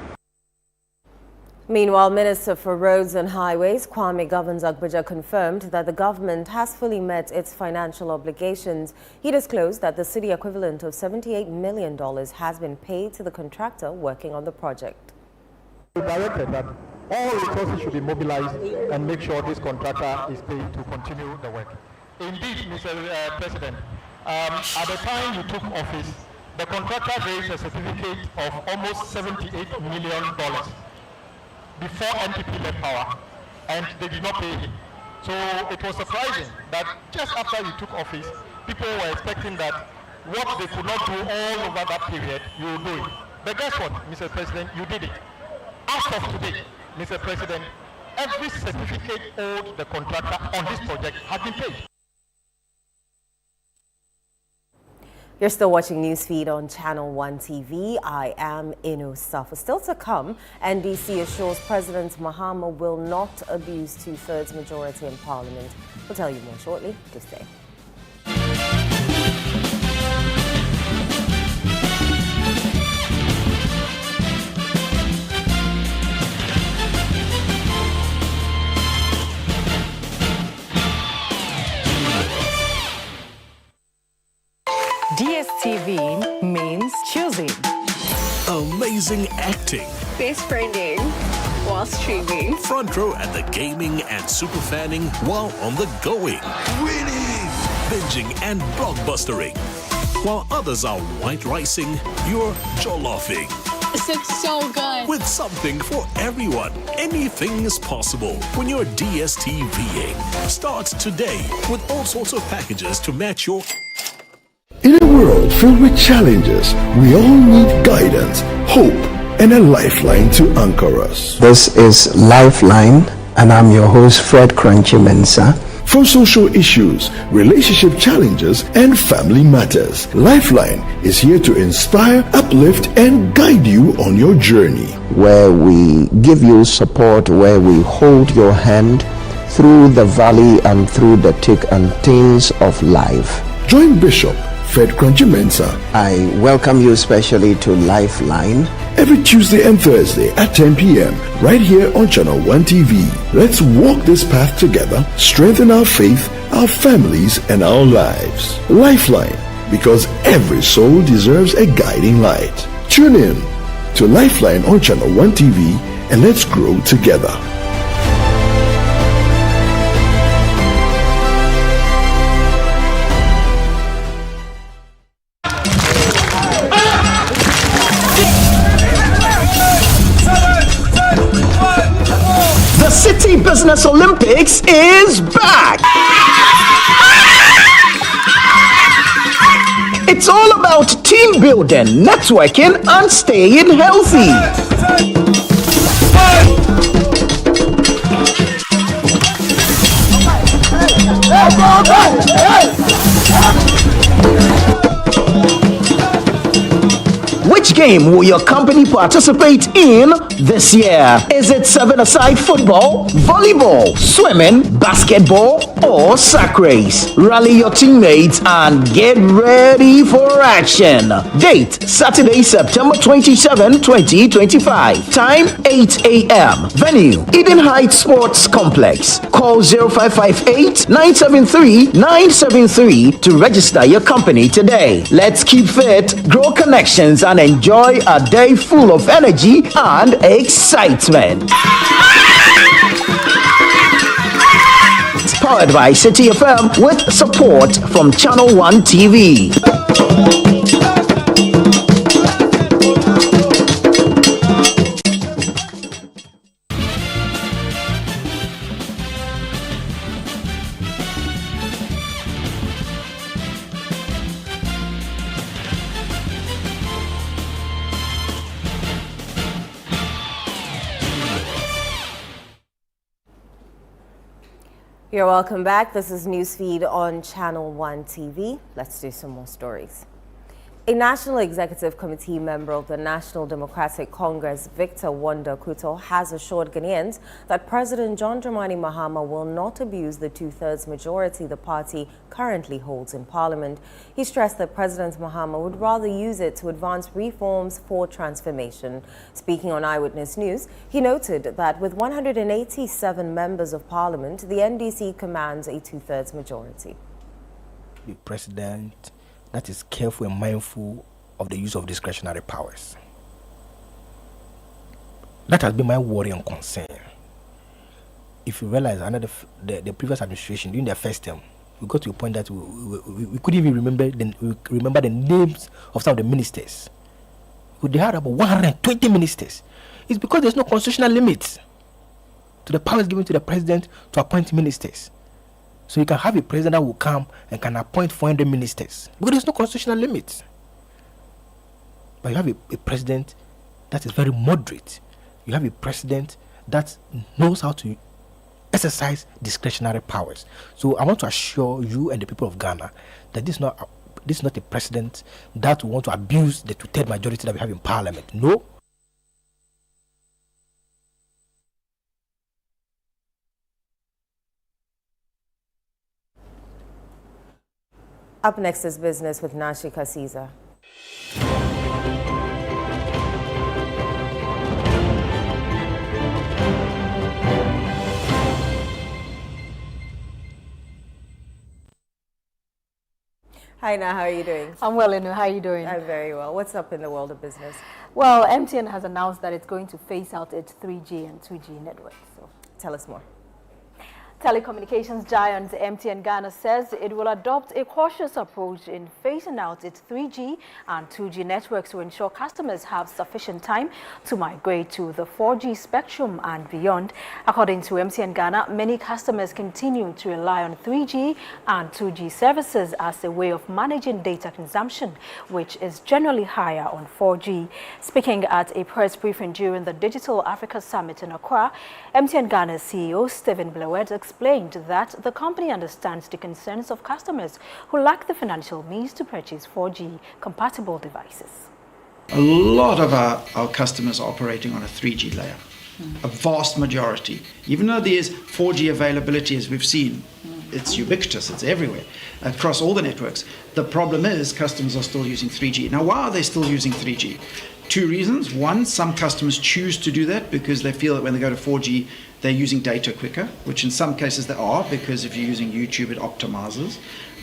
Meanwhile, Minister for Roads and Highways Kwame Govins-Agbaja confirmed that the government has fully met its financial obligations. He disclosed that the city equivalent of $78 million has been paid to the contractor working on the project. We directed that all resources should be mobilized and make sure this contractor is paid to continue the work. Indeed, Mr. President, at the time you took office, the contractor raised a certificate of almost $78 million before NPP left power, and they did not pay him. So it was surprising that just after you took office, people were expecting that what they could not do all over that period, you will do it. But guess what, Mr. President, you did it. As of today, Mr. President, every certificate owed the contractor on this project has been paid. You're still watching Newsfeed on Channel 1 TV. I am Inu Safa. Still to come, NDC assures President Mahama will not abuse two-thirds majority in Parliament. We'll tell you more shortly. Do stay. DSTV means choosing. Amazing acting. Face branding while streaming. Front row at the gaming and super fanning while on the going. Winning! Binging and blockbustering. While others are white ricing, you're jolloffing. This looks so good. With something for everyone. Anything is possible when you're DSTVing. Start today with all sorts of packages to match your... In a world filled with challenges, we all need guidance, hope, and a lifeline to anchor us. This is Lifeline, And I'm your host, Fred Crunchy Mensa. For social issues, relationship challenges, and family matters, Lifeline is here to inspire, uplift, and guide you on your journey. Where we give you support, where we hold your hand through the valley and through the thick and thins of life. Join Bishop Fred Crunchy Mensa. I welcome you especially to Lifeline. Every Tuesday and Thursday at 10 p.m. right here on Channel 1 TV. Let's walk this path together, strengthen our faith, our families, and our lives. Lifeline, because every soul deserves a guiding light. Tune in to Lifeline on Channel 1 TV and let's grow together. The City Business Olympics is back! It's all about team building, networking, and staying healthy. Which game will your company participate in this year? Is it 7-a-side football, volleyball, swimming, basketball, or sack race? Rally your teammates and get ready for action. Date, Saturday, September 27, 2025. Time, 8 a.m. Venue, Eden Heights Sports Complex. Call 0558-973-973 to register your company today. Let's keep fit, grow connections, and enjoy a day full of energy and excitement. It's powered by City FM with support from Channel 1 TV. You're welcome back. This is Newsfeed on Channel 1 TV. Let's do some more stories. A National Executive Committee member of the National Democratic Congress, Victor Wanda Kuto, has assured Ghanaians that President John Dramani Mahama will not abuse the two-thirds majority the party currently holds in Parliament. He stressed that President Mahama would rather use it to advance reforms for transformation. Speaking on Eyewitness News, he noted that with 187 members of Parliament, the NDC commands a two-thirds majority. The president that is careful and mindful of the use of discretionary powers. That has been my worry and concern. If you realize, under the previous administration, during their first term, we got to a point that we couldn't even remember the names of some of the ministers. They had about 120 ministers. It's because there's no constitutional limit to the powers given to the president to appoint ministers. So you can have a president that will come and can appoint 400 ministers. Because there's no constitutional limit. But you have a president that is very moderate. You have a president that knows how to exercise discretionary powers. So I want to assure you and the people of Ghana that this is not a president that will want to abuse the two-third majority that we have in Parliament. No. Up next is business with Nashi Kasiza. Hi, Na, how are you doing? I'm well, Inu. How are you doing? I'm very well. What's up in the world of business? Well, MTN has announced that it's going to phase out its 3G and 2G networks. So tell us more. Telecommunications giant MTN Ghana says it will adopt a cautious approach in phasing out its 3G and 2G networks to ensure customers have sufficient time to migrate to the 4G spectrum and beyond. According to MTN Ghana, many customers continue to rely on 3G and 2G services as a way of managing data consumption, which is generally higher on 4G. Speaking at a press briefing during the Digital Africa Summit in Accra, MTN Ghana's CEO Stephen Blewett explained that the company understands the concerns of customers who lack the financial means to purchase 4G compatible devices. A lot of our customers are operating on a 3G layer, a vast majority. Even though there's 4G availability, as we've seen, it's ubiquitous, it's everywhere, across all the networks. The problem is customers are still using 3G. Now, why are they still using 3G? Two reasons. One, some customers choose to do that because they feel that when they go to 4G, they're using data quicker, which in some cases they are, because if you're using YouTube, it optimizes.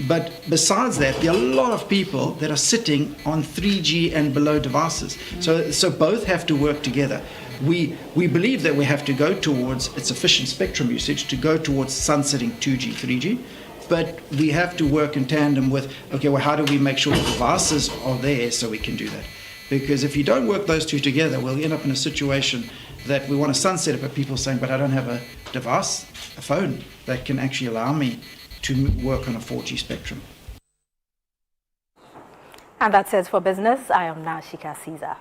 But besides that, there are a lot of people that are sitting on 3G and below devices. So both have to work together. We believe that we have to go towards its efficient spectrum usage to go towards sunsetting 2G, 3G. But we have to work in tandem with, okay, well, how do we make sure the devices are there so we can do that? Because if you don't work those two together, we'll end up in a situation that we want to sunset it, but people are saying, but I don't have a device, a phone, that can actually allow me to work on a 4G spectrum. And that's it for business. I am Nashika Caesar.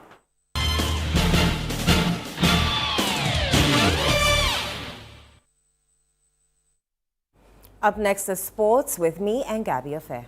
Up next is sports with me and Gabby Affair.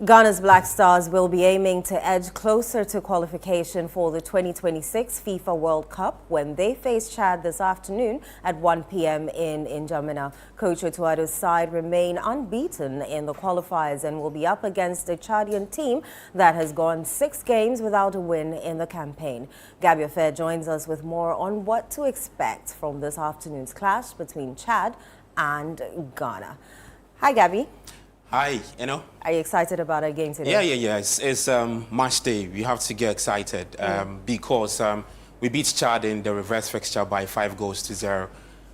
Ghana's Black Stars will be aiming to edge closer to qualification for the 2026 FIFA World Cup when they face Chad this afternoon at 1 p.m. in N'Djamena. Coach Otuado's side remain unbeaten in the qualifiers and will be up against a Chadian team that has gone 6 games without a win in the campaign. Gabby Affair joins us with more on what to expect from this afternoon's clash between Chad and Ghana. Hi, Gabby. Hi, Are you excited about our game today? Yeah. It's match day. We have to get excited because we beat Chad in the reverse fixture by 5-0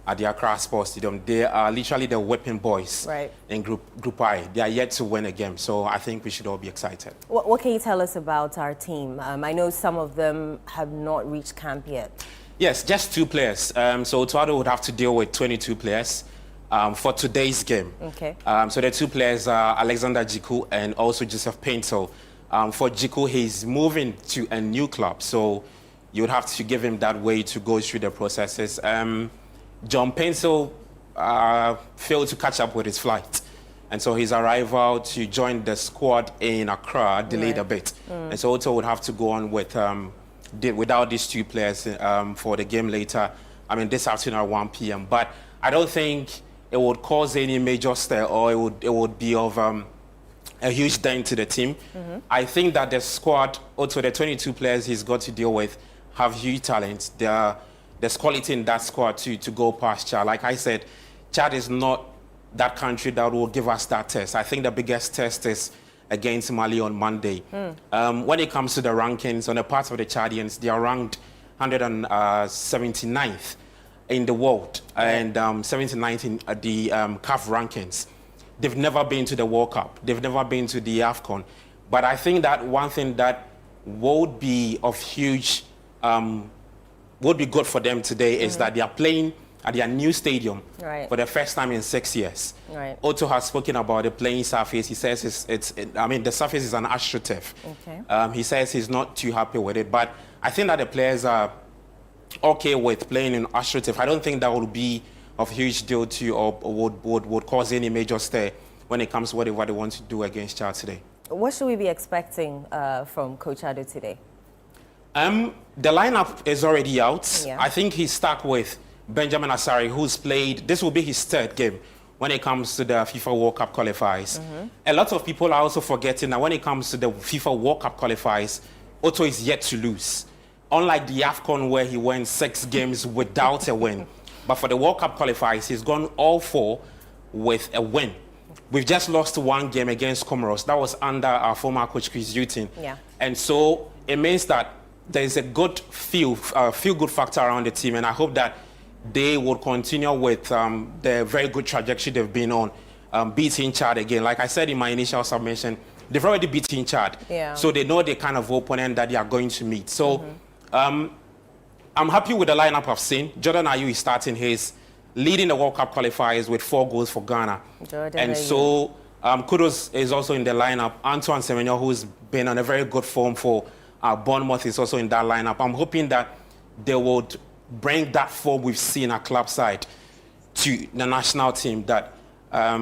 at the Accra Sports Stadium. They are literally the whipping boys in Group I. They are yet to win a game, so I think we should all be excited. What can you tell us about our team? I know some of them have not reached camp yet. Yes, just 2 players. So Otuado would have to deal with 22 players. For today's game. Okay. So the 2 players are Alexander Jiku and also Joseph Paintel. For Jiku, he's moving to a new club, so you would have to give him that way to go through the processes. John Paintel failed to catch up with his flight, and so his arrival to join the squad in Accra delayed a bit. And so Otto would have to go on with without these 2 players for the game later. I mean, this afternoon at 1 p.m. But I don't think it would cause any major stir, or it would be of a huge dent to the team. I think that the squad, also the 22 players he's got to deal with, have huge talent. There's quality in that squad to go past Chad. Like I said, Chad is not that country that will give us that test. I think the biggest test is against Mali on Monday. When it comes to the rankings, on the part of the Chadians, they are ranked 179th. In the world and 79th in the CAF rankings. They've never been to the World Cup. They've never been to the AFCON. But I think that one thing that would be of huge, would be good for them today is that they are playing at their new stadium for the first time in 6 years. Otto has spoken about the playing surface. He says the surface is an AstroTurf. Okay. He says he's not too happy with it, but I think that the players are okay with playing in AstroTurf. I don't think that would be of huge deal to or would cause any major stir when it comes to whatever they want to do against Chad today. What should we be expecting from Coach Ado today? The lineup is already out. I think he's stuck with Benjamin Asari, who's played, this will be his 3rd game when it comes to the FIFA World Cup qualifiers. A lot of people are also forgetting that when it comes to the FIFA World Cup qualifiers, Otto is yet to lose. unlike the AFCON where he went 6 games without a win. But for the World Cup qualifiers, he's gone all 4 with a win. We've just lost 1 game against Comoros. That was under our former coach Chris Hughton. Yeah. And so it means that there's a good feel-good factor around the team, and I hope that they will continue with the very good trajectory they've been on, beating Chad again. Like I said in my initial submission, they've already beaten Chad, so they know the kind of opponent that they are going to meet. So I'm happy with the lineup I've seen. Jordan Ayew is starting his, leading the World Cup qualifiers with 4 goals for Ghana. And so Kudos is also in the lineup. Antoine Semenyo, who's been on a very good form for Bournemouth, is also in that lineup. I'm hoping that they would bring that form we've seen at club side to the national team. That I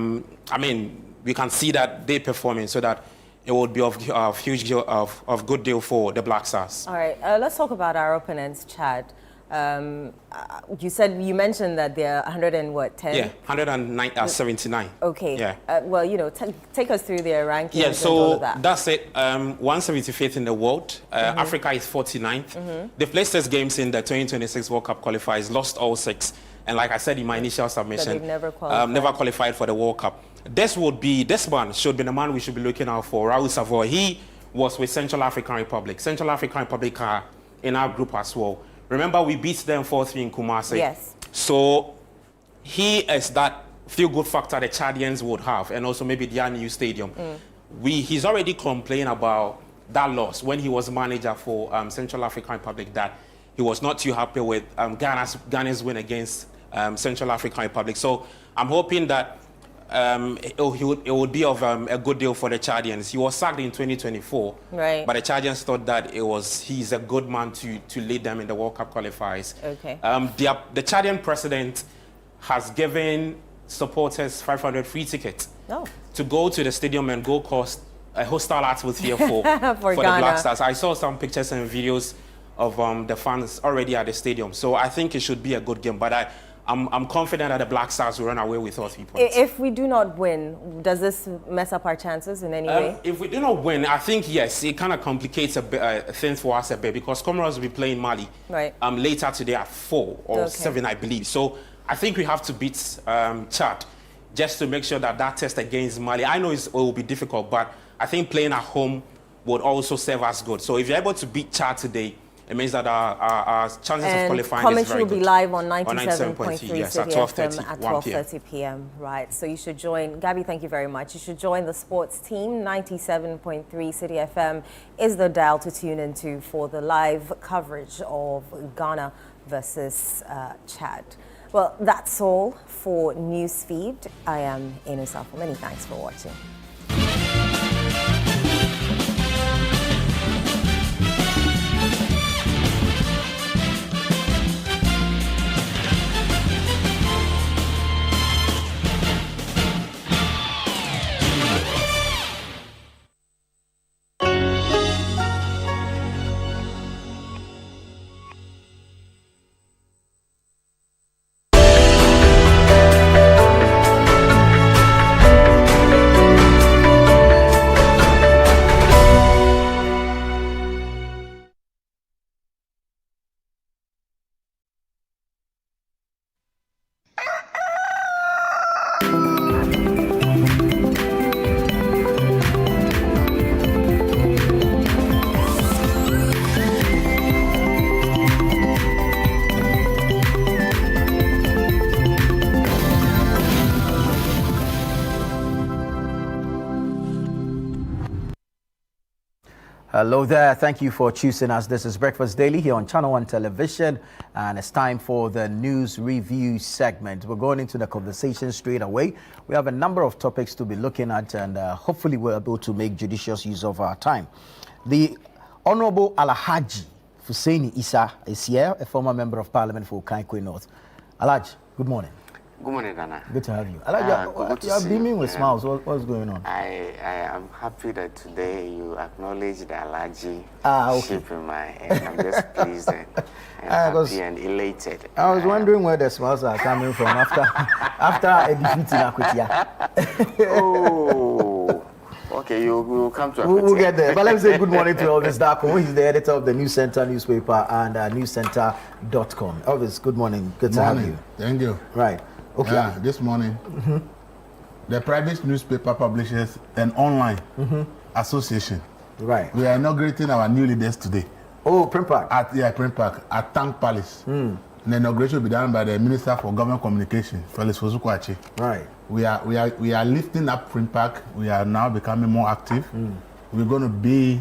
mean, we can see that they're performing, so that it would be of good deal for the Black Stars. All right, let's talk about our opponents, Chad. You mentioned that they're 110? Yeah, 179. Okay. Yeah. Well, you know, take us through their rankings. Yeah, and all so of that. that's it. 175th in the world. Africa is 49th. They've played 6 games in the 2026 World Cup qualifiers, lost all 6. And like I said in my initial submission, they've never qualified. Never qualified for the World Cup. This man should be the man we should be looking out for, Raoul Savoy. He was with Central African Republic. Central African Republic are in our group as well. Remember, we beat them 4-3 in Kumasi. Yes. So he is that feel-good factor the Chadians would have, and also maybe their new stadium. He's already complained about that loss when he was manager for Central African Republic, that he was not too happy with Ghana's win against Central African Republic. So I'm hoping that it would be of a good deal for the Chadians. He was sacked in 2024, right? But the Chadians thought that he's a good man to lead them in the World Cup qualifiers. Okay. The Chadian president has given supporters 500 free tickets to go to the stadium and go cause a hostile atmosphere for the Black Stars. I saw some pictures and videos of the fans already at the stadium. So I think it should be a good game. But I'm confident that the Black Stars will run away with all 3 points. If we do not win, does this mess up our chances in any way? If we do not win, I think, yes, it kind of complicates things for us a bit, because Comoros will be playing Mali later today at 4 or 7, I believe. So I think we have to beat Chad just to make sure that test against Mali, I know it will be difficult, but I think playing at home would also serve us good. So if you're able to beat Chad today, it means that our chances of qualifying is very good. Commentary will be live on 97.3 yes, City at 12:30 FM at 12:30 p.m. Right, so you should join. Gabby, thank you very much. You should join the sports team. 97.3 City FM is the dial to tune into for the live coverage of Ghana versus Chad. Well, that's all for Newsfeed. I am Eno Safo. Many thanks for watching. Hello there. Thank you for choosing us. This is Breakfast Daily here on Channel 1 Television, and it's time for the news review segment. We're going into the conversation straight away. We have a number of topics to be looking at, and hopefully we're able to make judicious use of our time. The Honorable Alhaji Fusaini Issa is here, a former member of Parliament for Kaikwe North. Alhaji, good morning. Good morning, Dana. Good to have you. Alhaji, you're beaming with smiles. What's going on? I am happy that today you acknowledge the Alhaji ship in my head. I'm just pleased and happy and elated. I was wondering where the smiles are coming from after a defeat in Akutia. Okay, you will come to We'll get there. But let me say good morning to Elvis Darko. He's the editor of the News Center newspaper and newscenter.com. Elvis, good morning. Good to have you. Thank you. Right. Okay. Yeah, this morning, the private newspaper publishers an online association. Right. We are inaugurating our new leaders today. Oh, Print Park. Print Park at Tank Palace. The inauguration will be done by the Minister for Government Communication, Felix Fosukwachi. Right. We are lifting up Print Park. We are now becoming more active. We're going to be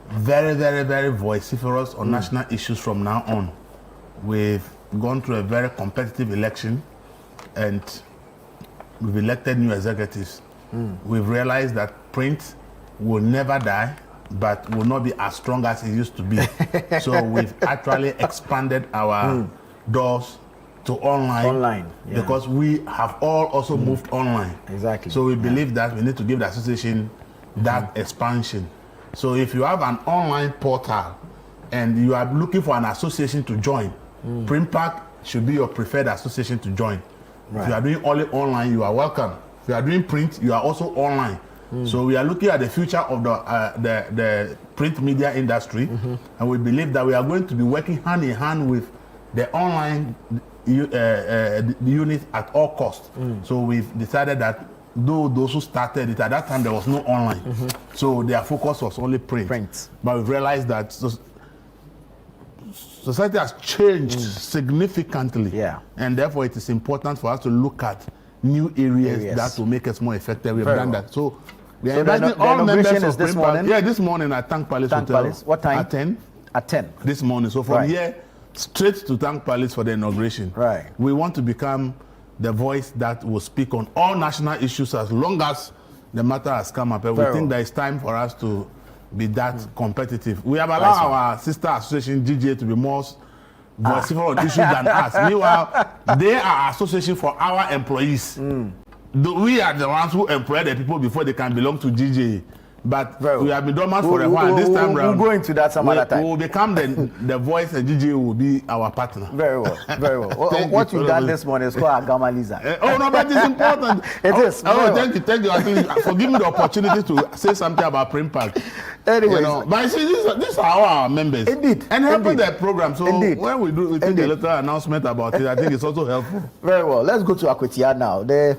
very, very, very vociferous on national issues from now on. We've gone through a very competitive election, and we've elected new executives. We've realized that print will never die, but will not be as strong as it used to be. So we've actually expanded our doors to online, because we have all also moved online. Exactly. So we believe that we need to give the association that expansion. So if you have an online portal and you are looking for an association to join, Print Park should be your preferred association to join. If you are doing only online, you are welcome. If you are doing print, you are also online. So we are looking at the future of the print media industry, and we believe that we are going to be working hand in hand with the online unit at all costs. So we've decided that though those who started it at that time, there was no online, so their focus was only print. But we've realized that society has changed significantly, and therefore it is important for us to look at new areas that will make us more effective. We've done that. So we are inviting all members of this morning? Yeah, this morning at Tank Palace Hotel. What time? At 10. At 10. This morning. So from here, straight to Tank Palace for the inauguration. Right. We want to become the voice that will speak on all national issues as long as the matter has come up. And we think that it's time for us to be that competitive. We have allowed our sister association, GJ, to be more vociferous on issues than us. Meanwhile, they are association for our employees. We are the ones who employ the people before they can belong to GJ. But we have been dormant for a while. This time round, we'll go into that some other time. We will become the voice, and GJ will be our partner. Very well, very well. What you've done this morning is called Agamaliza. Oh no, but it's important. It is. Oh, thank you. I think for giving me the opportunity to say something about Print Park. Anyway, but see, these are our members. Indeed. And helping the program. So when we take a little announcement about it, I think it's also helpful. Very well. Let's go to Akwetia now. The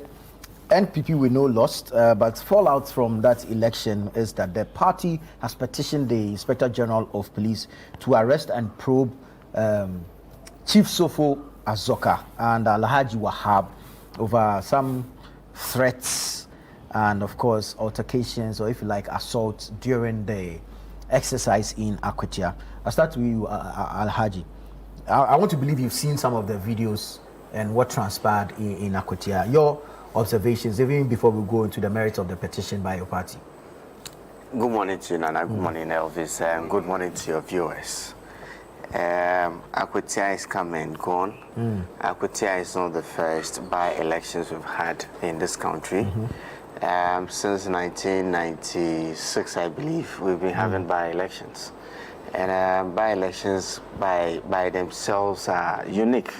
NPP we know lost, but fallout from that election is that the party has petitioned the Inspector General of Police to arrest and probe Chief Sofo Azoka and Alhaji Wahab over some threats and, of course, altercations, or if you like, assaults during the exercise in Akwetia. I'll start with you, Alhaji. I want to believe you've seen some of the videos and what transpired in Akwetia. Your observations, even before we go into the merits of the petition by your party. Good morning to you, Nana. Good morning, Elvis. And good morning to your viewers. Akwetia is come and gone. Akwetia is not the first by-elections we've had in this country. Since 1996, I believe, we've been having by-elections. And by-elections by themselves are unique.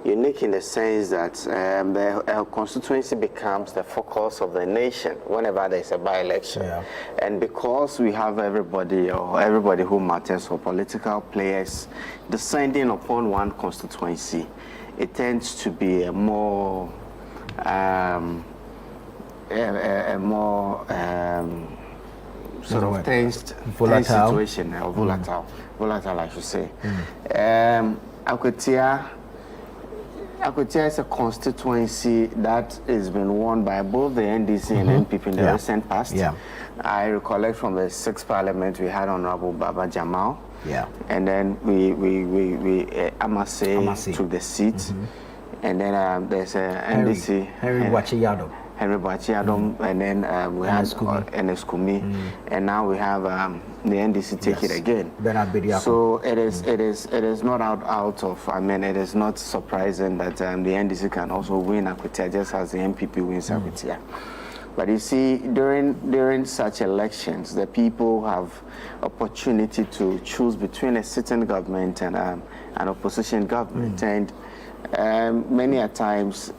Unique in the sense that the constituency becomes the focus of the nation whenever there's a by-election. And because we have everybody who matters, or political players, descending upon one constituency, it tends to be a more sort of tense situation, or volatile, I should say. Akwetia is a constituency that has been won by both the NDC and NPP in the recent past. I recollect from the 6th Parliament we had Honorable Baba Jamal. And then we Amase took the seat. And then there's a NDC. Henry Bwachiyadom. And then we had Eskumi, and now we have the NDC take it again. So it is not out of. I mean, it is not surprising that the NDC can also win Akwetia just as the NPP wins Akwetia. But you see, during such elections, the people have opportunity to choose between a sitting government and an opposition government, and many a times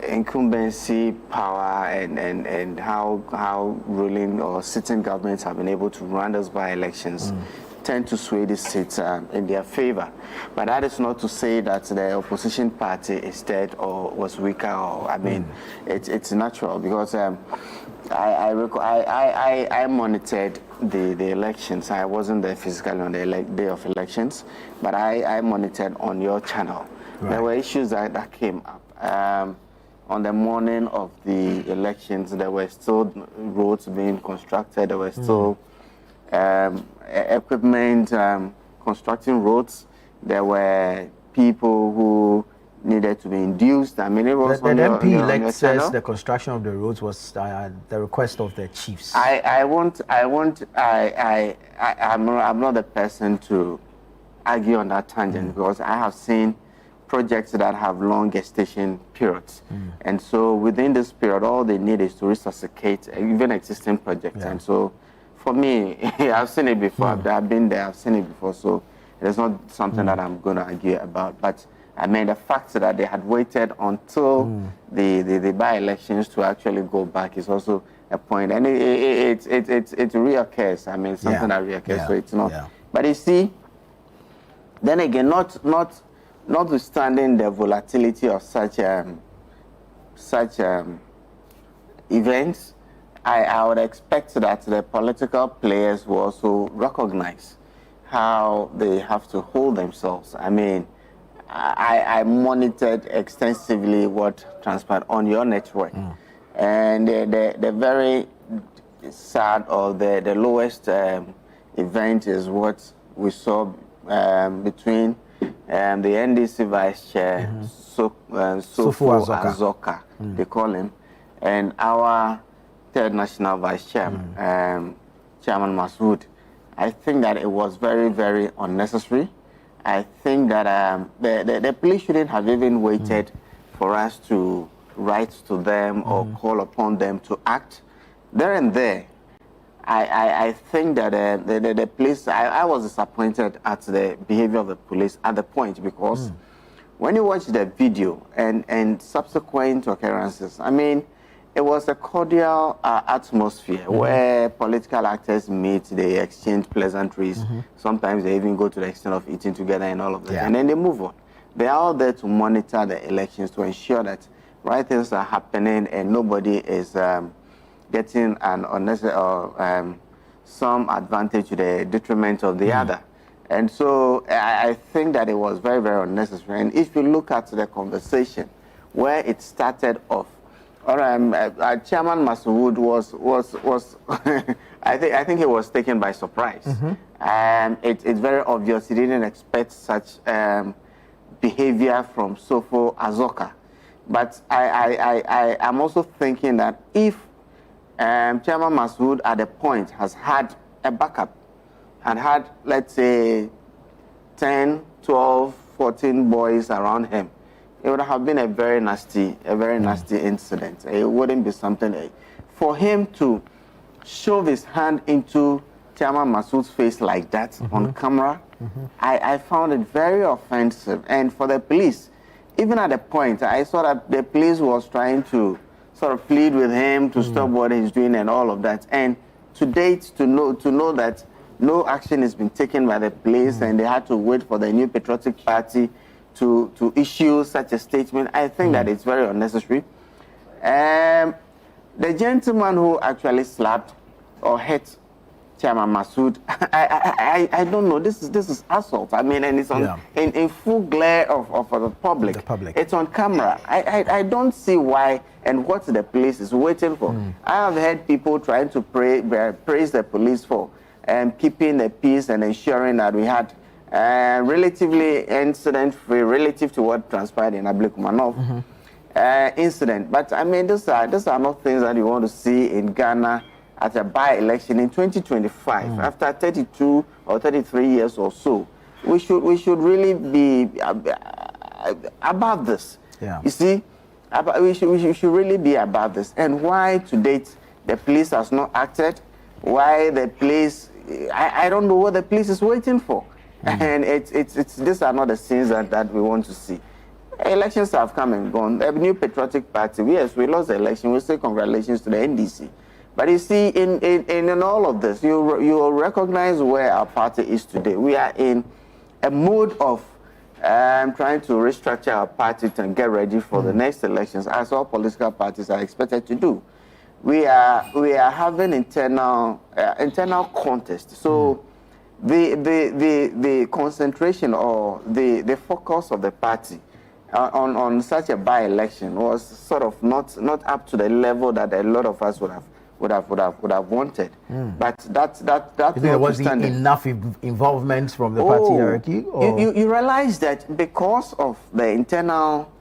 incumbency power and how ruling or sitting governments have been able to run those by-elections tend to sway the seats in their favor. But that is not to say that the opposition party is dead or was weaker. Or I mean, it's natural because I monitored the elections. I wasn't there physically on the day of elections, but I monitored on your channel. Right. There were issues that came up. On the morning of the elections, there were still roads being constructed. There were still equipment constructing roads. There were people who needed to be induced. I mean, it was the MP-elect says the construction of the roads was the request of the chiefs. I'm not the person to argue on that tangent because I have seen projects that have long gestation periods. And so within this period, all they need is to resuscitate even existing projects. And so for me, I've seen it before. I've been there, I've seen it before. So it's not something that I'm going to argue about. But I mean, the fact that they had waited until the by-elections to actually go back is also a point. And it reoccurs. I mean, something that reoccurs. So it's not. But you see, then again, notwithstanding the volatility of such events, I would expect that the political players will also recognize how they have to hold themselves. I mean, I monitored extensively what transpired on your network, and the very sad or the lowest event is what we saw between the NDC Vice Chair, Sofo Azoka, they call him, and our third National Vice Chairman, Chairman Masood. I think that it was very, very unnecessary. I think that the police shouldn't have even waited for us to write to them or call upon them to act. There and there, I think that the police, I was disappointed at the behavior of the police at the point because when you watch the video and subsequent occurrences, I mean, it was a cordial atmosphere where political actors meet, they exchange pleasantries. Sometimes they even go to the extent of eating together and all of that. And then they move on. They are all there to monitor the elections to ensure that right things are happening and nobody is getting an unnecessary or some advantage to the detriment of the other. And so I think that it was very, very unnecessary. And if you look at the conversation where it started off, Chairman Masood was I think he was taken by surprise. It's very obvious he didn't expect such behavior from Sofo Azoka. But I'm also thinking that if Chairman Masood at a point has had a backup and had, let's say, 10, 12, 14 boys around him, it would have been a very nasty incident. It wouldn't be something for him to shove his hand into Chairman Masood's face like that on camera. I found it very offensive. And for the police, even at the point, I saw that the police was trying to sort of plead with him to stop what he's doing and all of that. And to date, to know that no action has been taken by the police and they had to wait for the New Patriotic Party to issue such a statement, I think that it's very unnecessary. The gentleman who actually slapped or hit Chairman Masood, I don't know. This is assault. I mean, and it's on in full glare of the public. It's on camera. I don't see why and what the police is waiting for. I have heard people trying to praise the police for keeping the peace and ensuring that we had relatively incident-free relative to what transpired in Ablekumanov incident. But I mean, these are not things that you want to see in Ghana at a by-election in 2025. After 32 or 33 years or so, we should really be above this. You see, we should really be above this. And why to date the police has not acted? Why the police? I don't know what the police is waiting for. And it's these are not the scenes that we want to see. Elections have come and gone. The New Patriotic Party, yes, we lost the election. We say congratulations to the NDC. But you see, in all of this, you will recognize where our party is today. We are in a mode of trying to restructure our party and get ready for the next elections, as all political parties are expected to do. We are having internal contest. So the concentration or the focus of the party on such a by-election was sort of not up to the level that a lot of us would have wanted. But that there wasn't enough involvement from the party hierarchy? Or? You realize that because of the internal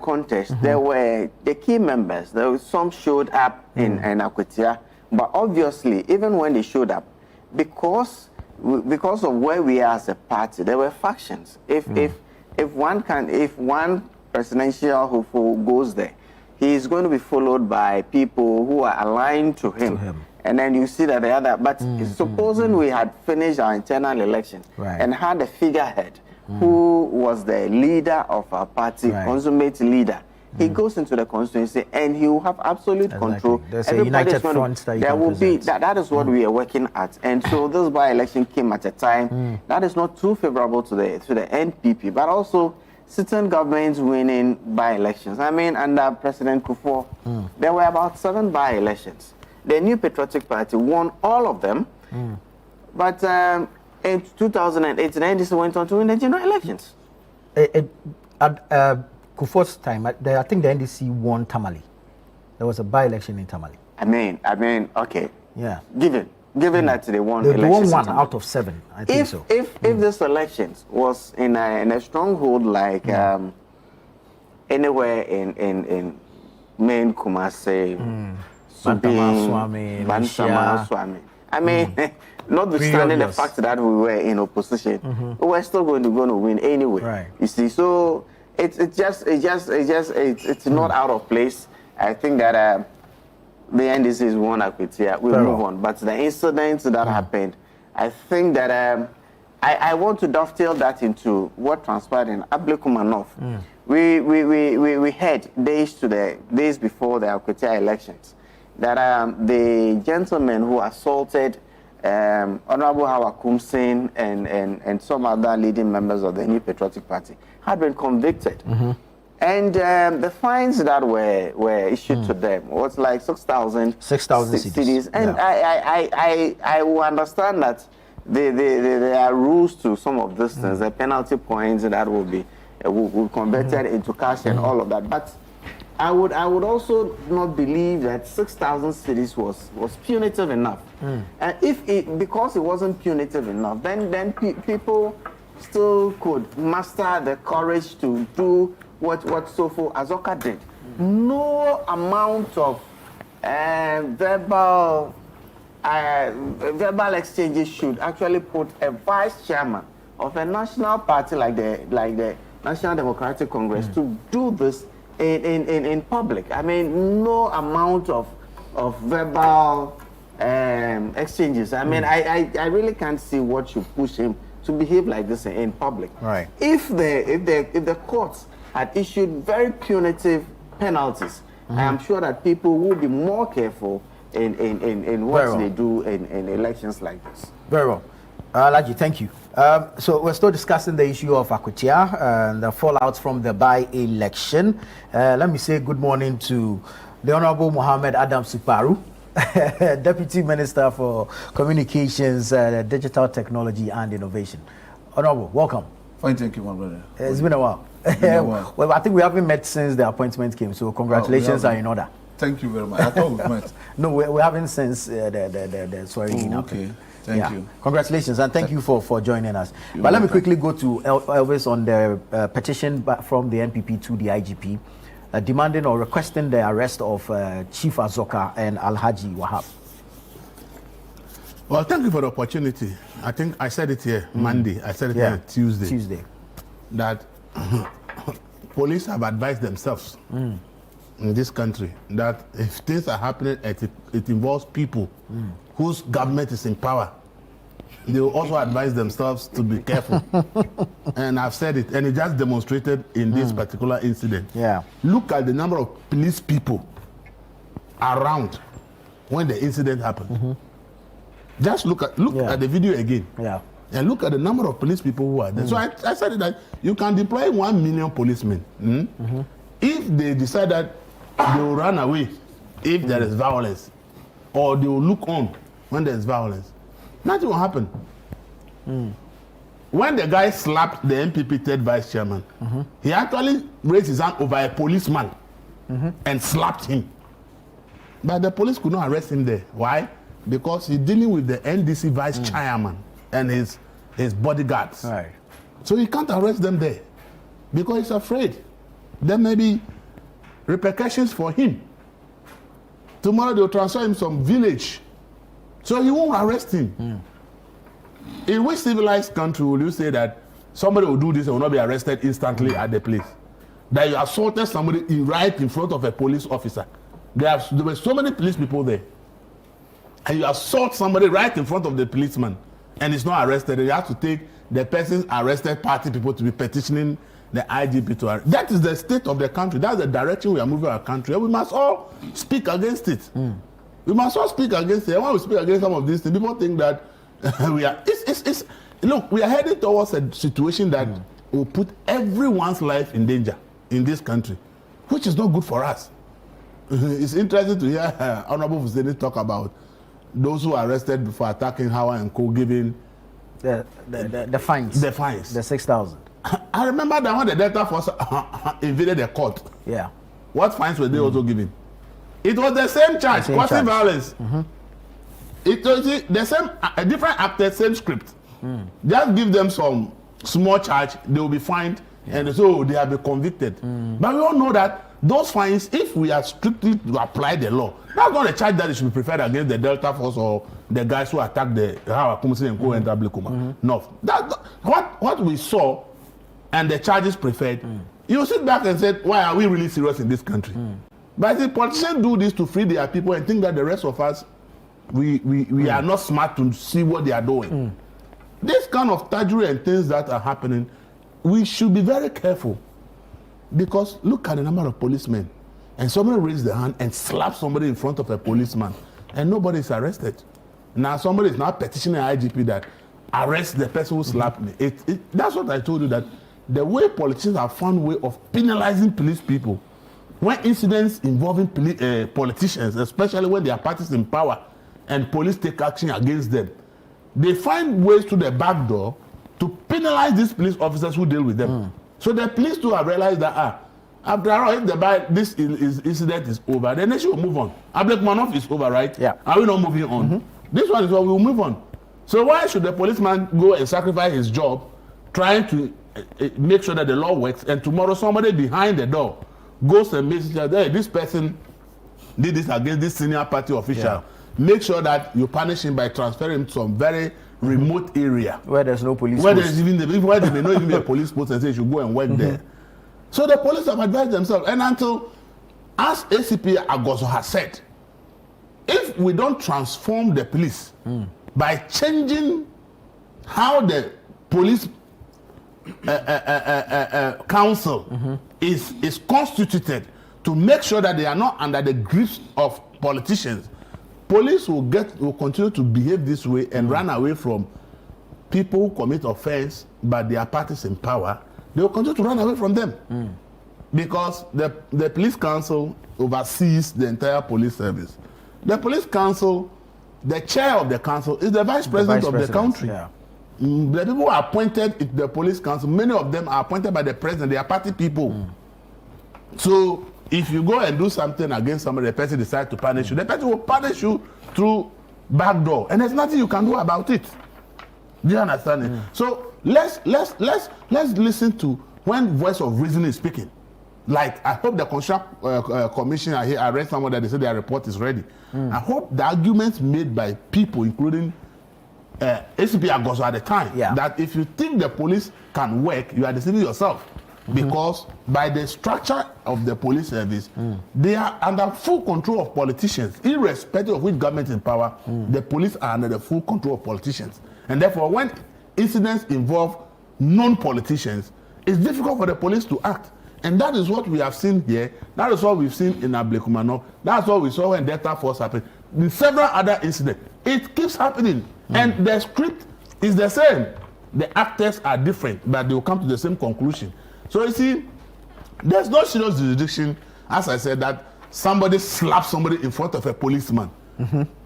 contest, there were the key members. There was some showed up in Akwatia, but obviously, even when they showed up, because of where we are as a party, there were factions. If one presidential hopeful goes there, he is going to be followed by people who are aligned to him. And then you see that the other, but supposing we had finished our internal election and had a figurehead who was the leader of our party, consummate leader, he goes into the constituency and he will have absolute control. There's a united front that there will be, that is what we are working at. And so this by-election came at a time that is not too favorable to the NPP, but also certain governments winning by-elections. I mean, under President Kufuor, there were about 7 by-elections. The New Patriotic Party won all of them, but in 2008, the NDC went on to win the general elections. At Kufuor's time, I think the NDC won Tamale. There was a by-election in Tamale. I mean, okay. Yeah. Given that they won elections. They won 1 out of 7, I think so. If this elections was in a stronghold like anywhere in main Kumasi, Bantama, Swami. I mean, notwithstanding the fact that we were in opposition, we were still going to win anyway. Right. You see, so it's not out of place. I think that the NDC is one Akwatia. We'll move on. But the incidents that happened, I think that I want to dovetail that into what transpired in Ablekumanov. We heard days before the Akwatia elections that the gentleman who assaulted Honorable Hawa Kumsin and some other leading members of the New Patriotic Party had been convicted. And the fines that were issued to them was like 6,000 cities. And I will understand that there are rules to some of these things, the penalty points that will be converted into cash and all of that. But I would also not believe that 6,000 cities was punitive enough. And because it wasn't punitive enough, then people still could muster the courage to do what Sofo Azoka did. No amount of verbal exchanges should actually put a vice chairman of a national party like the National Democratic Congress to do this in public. I mean, no amount of verbal exchanges. I mean, I really can't see what should push him to behave like this in public. Right. If the courts had issued very punitive penalties, I am sure that people will be more careful in what they do in elections like this. Very well. Laji, thank you. So we're still discussing the issue of Akwatia and the fallout from the by-election. Let me say good morning to the Honorable Mohammed Adam Suparu, Deputy Minister for Communications, Digital Technology and Innovation. Honorable, welcome. Fine, thank you, my brother. It's been a while. Well, I think we haven't met since the appointment came, so congratulations are in order. Thank you very much. I thought we've met. No, we haven't since the swearing-in. Okay. Thank you. Congratulations, and thank you for joining us. But let me quickly go to Elvis on the petition from the NPP to the IGP demanding or requesting the arrest of Chief Azoka and Alhaji Wahab. Well, thank you for the opportunity. I think I said it here Monday. I said it here Tuesday. That police have advised themselves in this country that if things are happening, it involves people whose government is in power. they will also advise themselves to be careful. And I've said it, and it just demonstrated in this particular incident. Yeah. Look at the number of police people around when the incident happened. Just look at the video again. Yeah. And look at the number of police people who are there. So I said that you can deploy 1 million policemen. If they decide that they will run away if there is violence, or they will look on when there is violence, nothing will happen. When the guy slapped the MPP third vice chairman, he actually raised his hand over a policeman and slapped him. But the police could not arrest him there. Why? Because he's dealing with the NDC vice chairman and his bodyguards. Right. So he can't arrest them there because he's afraid there may be repercussions for him. Tomorrow they'll transfer him some village, so he won't arrest him. In which civilized country will you say that somebody will do this and will not be arrested instantly at the place? That you assaulted somebody right in front of a police officer. There were so many police people there, and you assault somebody right in front of the policeman, and it's not arrested. You have to take the person's arrested party people to be petitioning the IGP to arrest. That is the state of the country. That's the direction we are moving our country. And we must all speak against it. We must all speak against it. And when we speak against some of these things, people think that we are. Look, we are heading towards a situation that will put everyone's life in danger in this country, which is not good for us. It's interesting to hear Honorable Fuseni talk about those who are arrested for attacking Howard and Co. giving the fines. The fines. The 6,000. I remember that when the Delta Force invaded the court. Yeah. What fines were they also giving? It was the same charge, causing violence. It was the same, a different actor, same script. Just give them some small charge, they will be fined, and so they have been convicted. But we all know that those fines, if we are strictly to apply the law, that's not a charge that should be preferred against the Delta Force or the guys who attacked the Howard and Co. and Tablikuma. No. What we saw and the charges preferred, you sit back and say, why are we really serious in this country? But the politicians do this to free their people and think that the rest of us, we are not smart to see what they are doing. This kind of tragedy and things that are happening, we should be very careful. Because look at the number of policemen. And somebody raised their hand and slapped somebody in front of a policeman. And nobody is arrested. Now somebody is now petitioning IGP that arrest the person who slapped me. That's what I told you, that the way politicians have found a way of penalizing police people, when incidents involving politicians, especially when they are parties in power and police take action against them, they find ways to the back door to penalize these police officers who deal with them. So the police too have realized that after all, if this incident is over, then they should move on. Abdulmanoff is over, right? Yeah. Are we not moving on? This one is what we will move on. So why should the policeman go and sacrifice his job trying to make sure that the law works, and tomorrow somebody behind the door goes and makes sure that, hey, this person did this against this senior party official. Yeah. Make sure that you punish him by transferring him to some very remote area where there's no police where post. Where there may not even be a police post, and say you should go and work there. So the police have advised themselves, and until, as ACP Agoso has said, if we don't transform the police by changing how the police council is constituted to make sure that they are not under the grips of politicians, police will continue to behave this way and run away from people who commit offense, but they are parties in power. They will continue to run away from them because the police council oversees the entire police service. The police council, the chair of the council is the vice president of the country. Yeah. The people who are appointed in the police council, many of them are appointed by the president. They are party people. So if you go and do something against somebody, the person decides to punish you, the person will punish you through back door, and there's nothing you can do about it. Do you understand it? So let's listen to when voice of reason is speaking. Like, I hope the Constitutional Commission, I read somewhere that they said their report is ready. I hope the arguments made by people, including ACP Agoso at the time, that if you think the police can work, you are deceiving yourself. Because by the structure of the police service, they are under full control of politicians. Irrespective of which government is in power, the police are under the full control of politicians. And therefore, when incidents involve known politicians, it's difficult for the police to act. And that is what we have seen here. That is what we've seen in Ablekumano. That's what we saw when Delta Force happened. In several other incidents, it keeps happening. And the script is the same. The actors are different, but they will come to the same conclusion. So you see, there's no serious jurisdiction, as I said, that somebody slaps somebody in front of a policeman,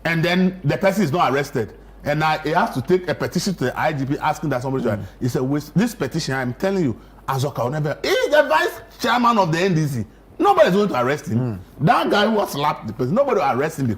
and then the person is not arrested. And he has to take a petition to the IGP asking that somebody should. He said, with this petition, I'm telling you, Azoka will never. He's the vice chairman of the NDC. Nobody is going to arrest him. That guy who was slapped the person, nobody will arrest him because